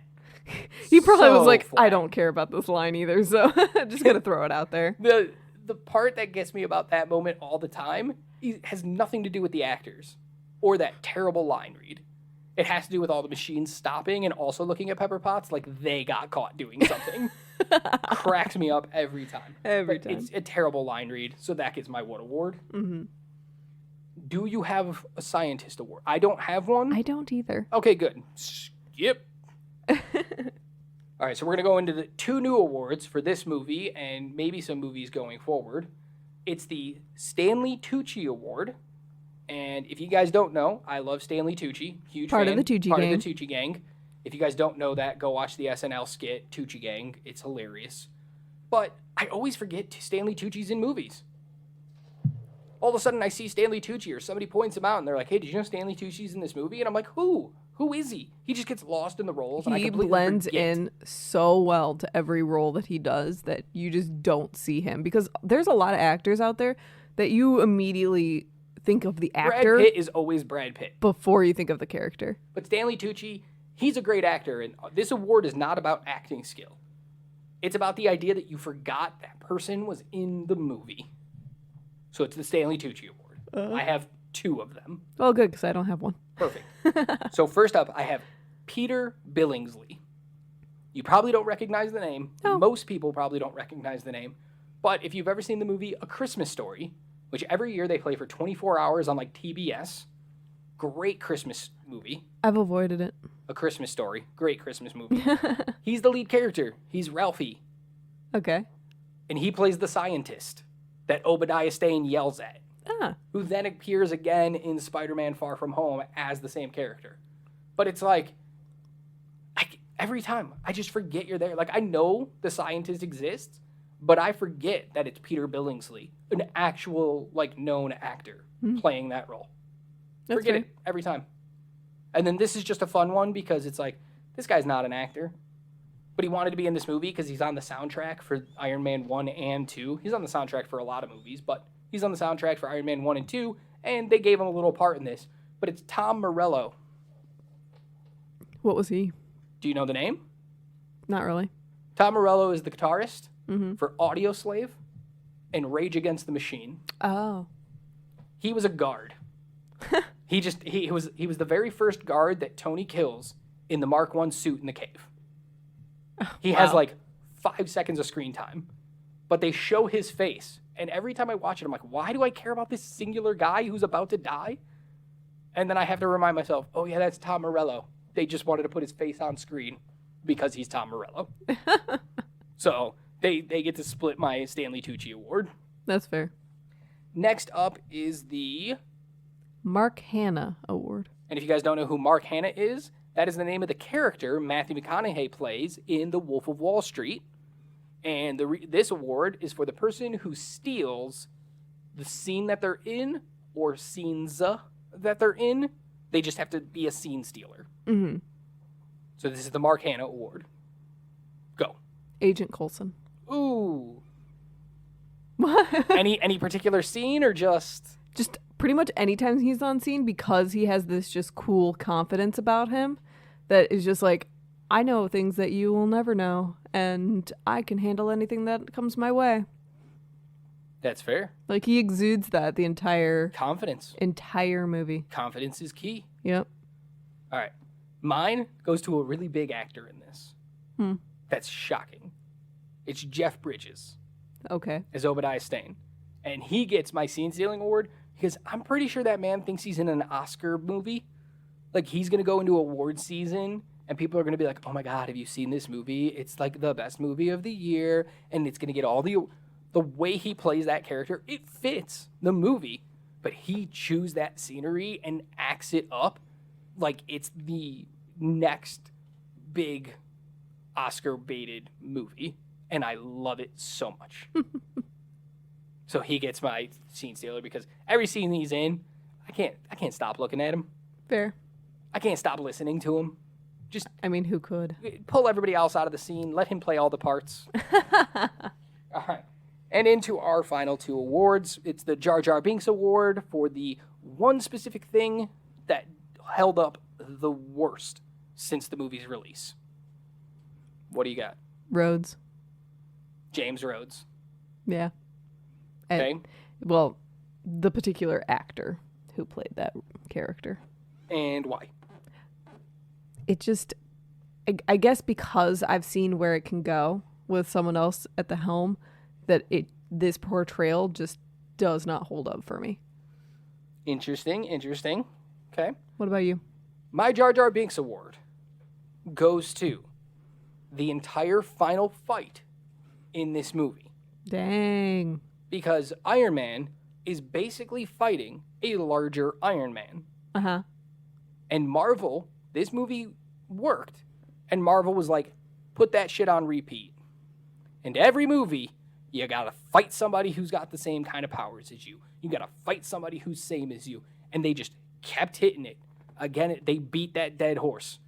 He probably was like, flat. I don't care about this line either, so just gonna throw it out there. The part that gets me about that moment all the time has nothing to do with the actors or that terrible line read. It has to do with all the machines stopping and also looking at Pepper Potts like they got caught doing something. Cracks me up every time. Every time. It's a terrible line read, so that gets my what award. Mm-hmm. Do you have a scientist award? I don't have one. I don't either. Okay, good. Skip. All right, so we're going to go into the 2 new awards for this movie and maybe some movies going forward. It's the Stanley Tucci Award. And if you guys don't know, I love Stanley Tucci. Huge Part fan. of the Tucci Part gang. of the Tucci gang. If you guys don't know that, go watch the SNL skit, Tucci Gang. It's hilarious. But I always forget Stanley Tucci's in movies. All of a sudden, I see Stanley Tucci or somebody points him out, and they're like, hey, did you know Stanley Tucci's in this movie? And I'm like, who? Who is he? He just gets lost in the roles. And I He completely blends forget. in so well to every role that he does that you just don't see him. Because there's a lot of actors out there that you immediately think of the actor Brad Pitt is always Brad Pitt. before you think of the character. But Stanley Tucci, he's a great actor, and this award is not about acting skill. It's about the idea that you forgot that person was in the movie. So it's the Stanley Tucci Award. I have 2 of them. Well, good, because I don't have one. Perfect. So first up, I have Peter Billingsley. You probably don't recognize the name. No. Most people probably don't recognize the name. But if you've ever seen the movie A Christmas Story, which every year they play for 24 hours on like TBS, great Christmas movie. I've avoided it. A Christmas Story, great Christmas movie. He's the lead character. He's Ralphie. Okay. And he plays the scientist that Obadiah Stane yells at, who then appears again in Spider-Man Far From Home as the same character. But it's like, every time, I just forget you're there. Like, I know the scientist exists, but I forget that it's Peter Billingsley, an actual, like, known actor playing that role. That's Forget fair. it every time. And then this is just a fun one because it's like, this guy's not an actor, but he wanted to be in this movie because he's on the soundtrack for Iron Man 1 and 2. He's on the soundtrack for a lot of movies, but he's on the soundtrack for Iron Man 1 and 2, and they gave him a little part in this. But it's Tom Morello. What was he? Do you know the name? Not really. Tom Morello is the guitarist for Audioslave and Rage Against the Machine. Oh. He was a guard. he was the very first guard that Tony kills in the Mark I suit in the cave. He has like 5 seconds of screen time, but they show his face. And every time I watch it, I'm like, why do I care about this singular guy who's about to die? And then I have to remind myself, oh yeah, that's Tom Morello. They just wanted to put his face on screen because he's Tom Morello. So they get to split my Stanley Tucci Award. That's fair. Next up is the... Mark Hanna Award. And if you guys don't know who Mark Hanna is, that is the name of the character Matthew McConaughey plays in The Wolf of Wall Street. And this award is for the person who steals the scene that they're in or scenes that they're in. They just have to be a scene stealer. Mm-hmm. So this is the Mark Hanna Award. Go. Agent Coulson. Ooh. What? Any particular scene or just... Just pretty much anytime he's on scene, because he has this just cool confidence about him that is just like, I know things that you will never know, and I can handle anything that comes my way. That's fair. Like, he exudes that the entire movie. Confidence is key. Yep. All right. Mine goes to a really big actor in this. That's shocking. It's Jeff Bridges Okay. as Obadiah Stane. And he gets my scene stealing award because I'm pretty sure that man thinks he's in an Oscar movie. Like, he's going to go into award season and people are going to be like, oh my God, have you seen this movie? It's like the best movie of the year. And it's going to get all the way he plays that character, it fits the movie. But he chews that scenery and acts it up like it's the next big Oscar-baited movie. And I love it so much. So he gets my scene stealer because every scene he's in, I can't stop looking at him. Fair. I can't stop listening to him. Just I mean, who could? pull everybody else out of the scene. Let him play all the parts. All right. And into our final 2 awards. It's the Jar Jar Binks Award for the one specific thing that held up the worst since the movie's release. What do you got? Rhodes. James Rhodes. Yeah. Okay. Well, the particular actor who played that character. And why? It just, I guess because I've seen where it can go with someone else at the helm, that this portrayal just does not hold up for me. Interesting. Okay. What about you? My Jar Jar Binks Award goes to the entire final fight in this movie. Dang. Because Iron Man is basically fighting a larger Iron Man. Uh-huh. And Marvel, this movie worked. And Marvel was like, put that shit on repeat. And every movie, you gotta fight somebody who's got the same kind of powers as you. You gotta fight somebody who's same as you. And they just kept hitting it. Again, they beat that dead horse.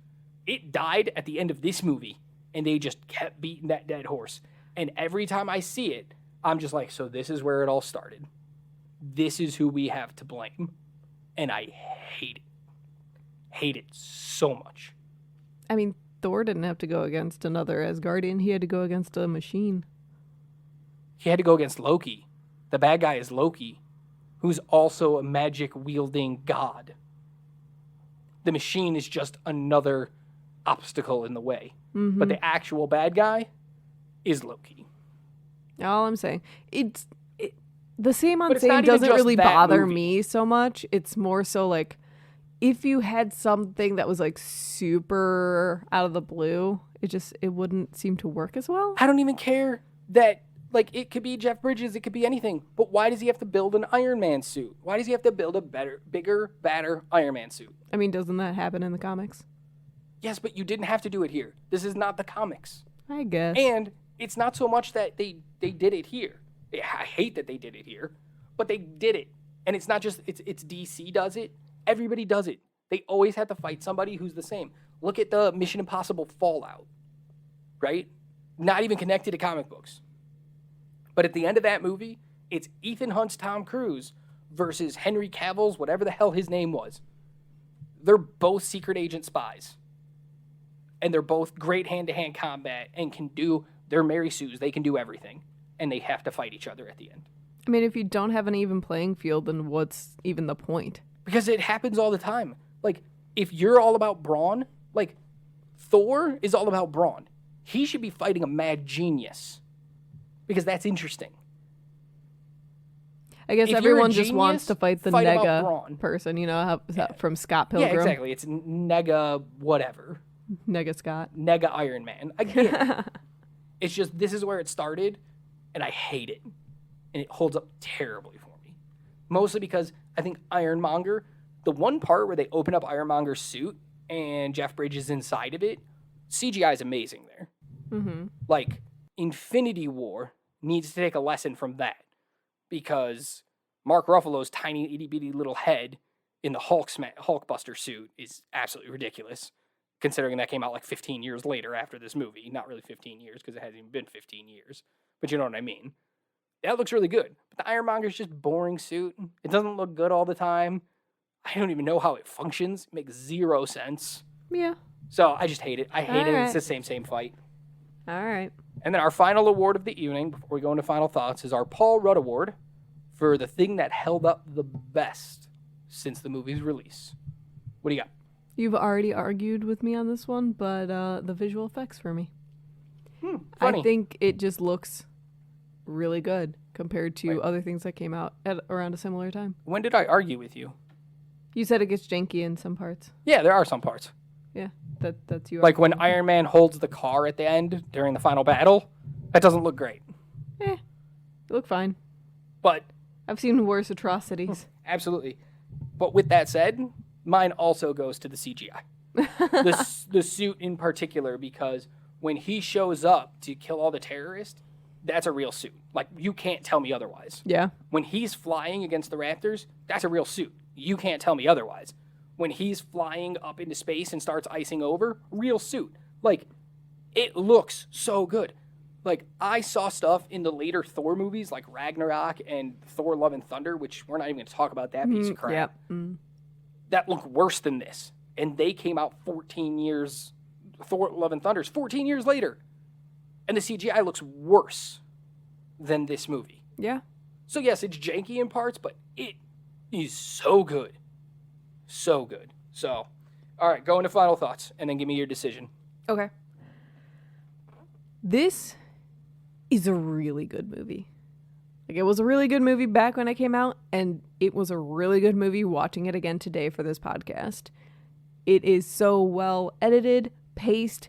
It died at the end of this movie. And they just kept beating that dead horse. And every time I see it, I'm just like, so this is where it all started. This is who we have to blame. And I hate it. Hate it so much. I mean, Thor didn't have to go against another Asgardian. He had to go against a machine. He had to go against Loki. The bad guy is Loki, who's also a magic-wielding god. The machine is just another obstacle in the way. Mm-hmm. But the actual bad guy is Loki. All I'm saying, the same on But it's same not even doesn't just really that bother movie. me so much. It's more so like, if you had something that was like super out of the blue, it wouldn't seem to work as well. I don't even care that, like, it could be Jeff Bridges, it could be anything. But why does he have to build an Iron Man suit? Why does he have to build a bigger, badder Iron Man suit? I mean, doesn't that happen in the comics? Yes, but you didn't have to do it here. This is not the comics. I guess. And it's not so much that they did it here. I hate that they did it here, but they did it. And it's not just, it's DC does it. Everybody does it. They always have to fight somebody who's the same. Look at the Mission Impossible Fallout, right? Not even connected to comic books. But at the end of that movie, it's Ethan Hunt's Tom Cruise versus Henry Cavill's whatever the hell his name was. They're both secret agent spies. And they're both great hand-to-hand combat and can do, they're Mary Sues, they can do everything. And they have to fight each other at the end. I mean, if you don't have an even playing field, then what's even the point? Because it happens all the time. Like, if you're all about brawn, like, Thor is all about brawn. He should be fighting a mad genius. Because that's interesting. I guess If you're a everyone just wants genius, to fight the fight about nega brawn. person, you know, from Scott Pilgrim. Yeah, exactly. It's nega whatever. Nega Scott. Nega Iron Man. I get it. It's just, this is where it started, and I hate it. And it holds up terribly for me. Mostly because I think Ironmonger, the one part where they open up Ironmonger's suit and Jeff Bridges is inside of it, CGI is amazing there. Mm-hmm. Like, Infinity War needs to take a lesson from that. Because Mark Ruffalo's tiny itty-bitty little head in the Hulkbuster suit is absolutely ridiculous. Considering that came out like 15 years later after this movie. Not really 15 years, because it hasn't even been 15 years. But you know what I mean. That looks really good. But the Ironmonger's just boring suit. It doesn't look good all the time. I don't even know how it functions. It makes zero sense. Yeah. So I just hate it. I hate it. Alright. It's the same fight. All right. And then our final award of the evening, before we go into final thoughts, is our Paul Rudd Award for the thing that held up the best since the movie's release. What do you got? You've already argued with me on this one, but the visual effects for me. Funny. I think it just looks really good compared to Right. other things that came out at around a similar time. When did I argue with you? You said it gets janky in some parts. Yeah, there are some parts. Yeah, that's you. Like when Iron Man holds the car at the end during the final battle, that doesn't look great. You look fine. But I've seen worse atrocities. absolutely. But with that said, mine also goes to the CGI. The suit in particular, because when he shows up to kill all the terrorists, that's a real suit. Like, you can't tell me otherwise. Yeah. When he's flying against the Raptors, that's a real suit. You can't tell me otherwise. When he's flying up into space and starts icing over, real suit. Like, it looks so good. Like, I saw stuff in the later Thor movies, like Ragnarok and Thor Love and Thunder, which we're not even going to talk about that piece of crap. Yep. Mm. That look worse than this. And they came out 14 years, Thor Love and Thunder's 14 years later. And the CGI looks worse than this movie. Yeah. So yes, it's janky in parts, but it is so good. So good. So, all right, go into final thoughts and then give me your decision. Okay. This is a really good movie. Like, it was a really good movie back when it came out, and it was a really good movie watching it again today for this podcast. It is so well edited, paced.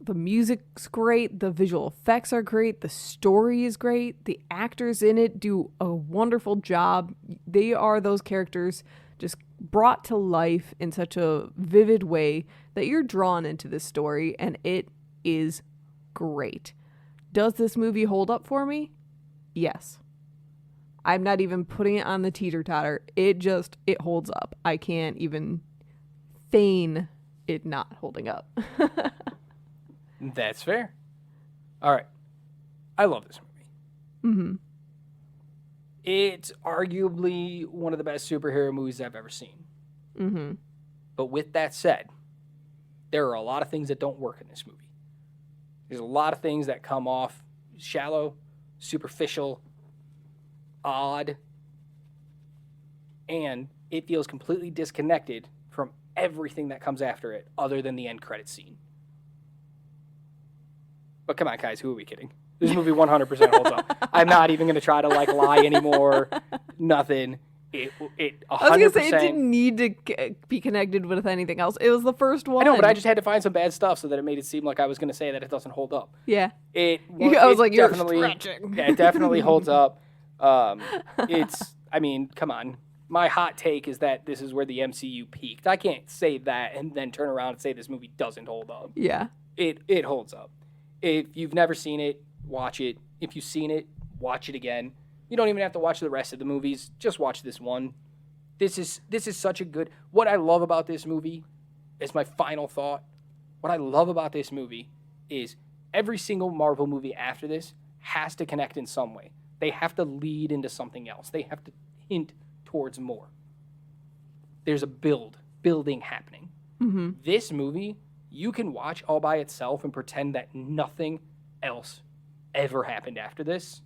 The music's great. The visual effects are great. The story is great. The actors in it do a wonderful job. They are those characters just brought to life in such a vivid way that you're drawn into this story, and it is great. Does this movie hold up for me? Yes. I'm not even putting it on the teeter-totter. It holds up. I can't even feign it not holding up. That's fair. All right. I love this movie. Mm-hmm. It's arguably one of the best superhero movies I've ever seen. Mm-hmm. But with that said, there are a lot of things that don't work in this movie. There's a lot of things that come off shallow, superficial, odd, and it feels completely disconnected from everything that comes after it other than the end credit scene. But come on, guys, who are we kidding? This movie 100% holds up. I'm not even going to try to lie anymore. Nothing. It 100%. I was going to say it didn't need to be connected with anything else. It was the first one. I know, but I just had to find some bad stuff so that it made it seem like I was going to say that it doesn't hold up. Yeah. I was like, you're stretching. Yeah, it definitely holds up. Come on. My hot take is that this is where the MCU peaked. I can't say that and then turn around and say this movie doesn't hold up. Yeah. It holds up. If you've never seen it, watch it. If you've seen it, watch it again. You don't even have to watch the rest of the movies. Just watch this one. This is such a good... What I love about this movie is my final thought. What I love about this movie is every single Marvel movie after this has to connect in some way. They have to lead into something else. They have to hint towards more. There's a building happening. Mm-hmm. This movie, you can watch all by itself and pretend that nothing else ever happened after this,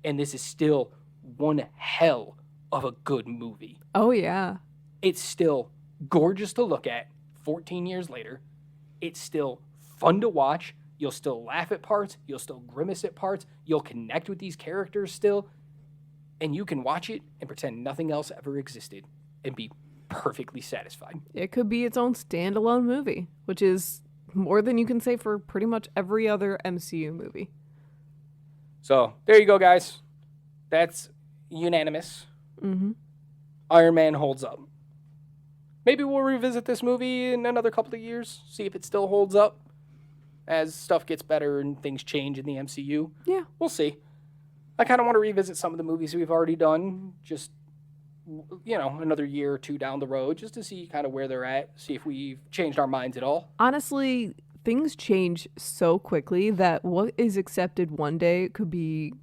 and this is still one hell of a good movie. Oh, yeah. It's still gorgeous to look at 14 years later. It's still fun to watch. You'll still laugh at parts. You'll still grimace at parts. You'll connect with these characters still. And you can watch it and pretend nothing else ever existed and be perfectly satisfied. It could be its own standalone movie, which is more than you can say for pretty much every other MCU movie. So, there you go, guys. That's unanimous. Mm-hmm. Iron Man holds up. Maybe we'll revisit this movie in another couple of years, see if it still holds up as stuff gets better and things change in the MCU. Yeah. We'll see. I kind of want to revisit some of the movies we've already done, just, another year or two down the road, just to see kind of where they're at, see if we've changed our minds at all. Honestly, things change so quickly that what is accepted one day could be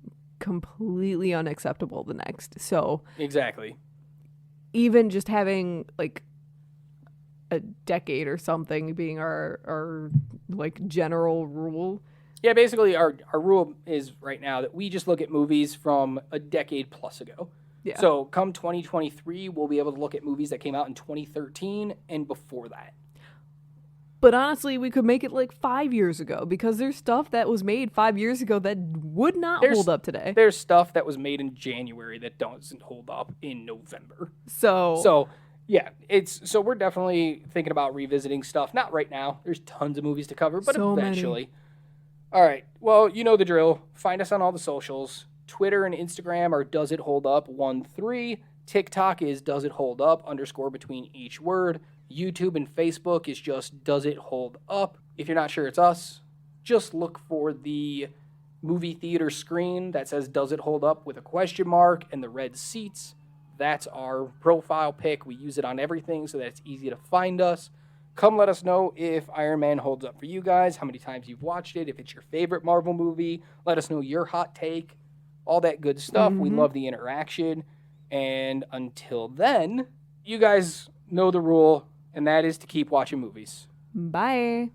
completely unacceptable the next. So Exactly. even just having like a decade or something being our like general rule. Yeah, basically our rule is right now that we just look at movies from a decade plus ago. Yeah. So come 2023, we'll be able to look at movies that came out in 2013 and before that. But honestly, we could make it like 5 years ago because there's stuff that was made 5 years ago that would not hold up today. There's stuff that was made in January that doesn't hold up in November. So Yeah, so we're definitely thinking about revisiting stuff. Not right now. There's tons of movies to cover, but So many. eventually. All right. Well, you know the drill. Find us on all the socials. Twitter and Instagram are Does It Hold Up 13. TikTok is Does It Hold Up _ between each word. YouTube and Facebook is just Does It Hold Up. If you're not sure it's us, just look for the movie theater screen that says Does It Hold Up with a question mark and the red seats. That's our profile pic. We use it on everything so that it's easy to find us. Come let us know if Iron Man holds up for you guys, how many times you've watched it, if it's your favorite Marvel movie. Let us know your hot take, all that good stuff. We love the interaction. And until then, you guys know the rule, and that is to keep watching movies. bye.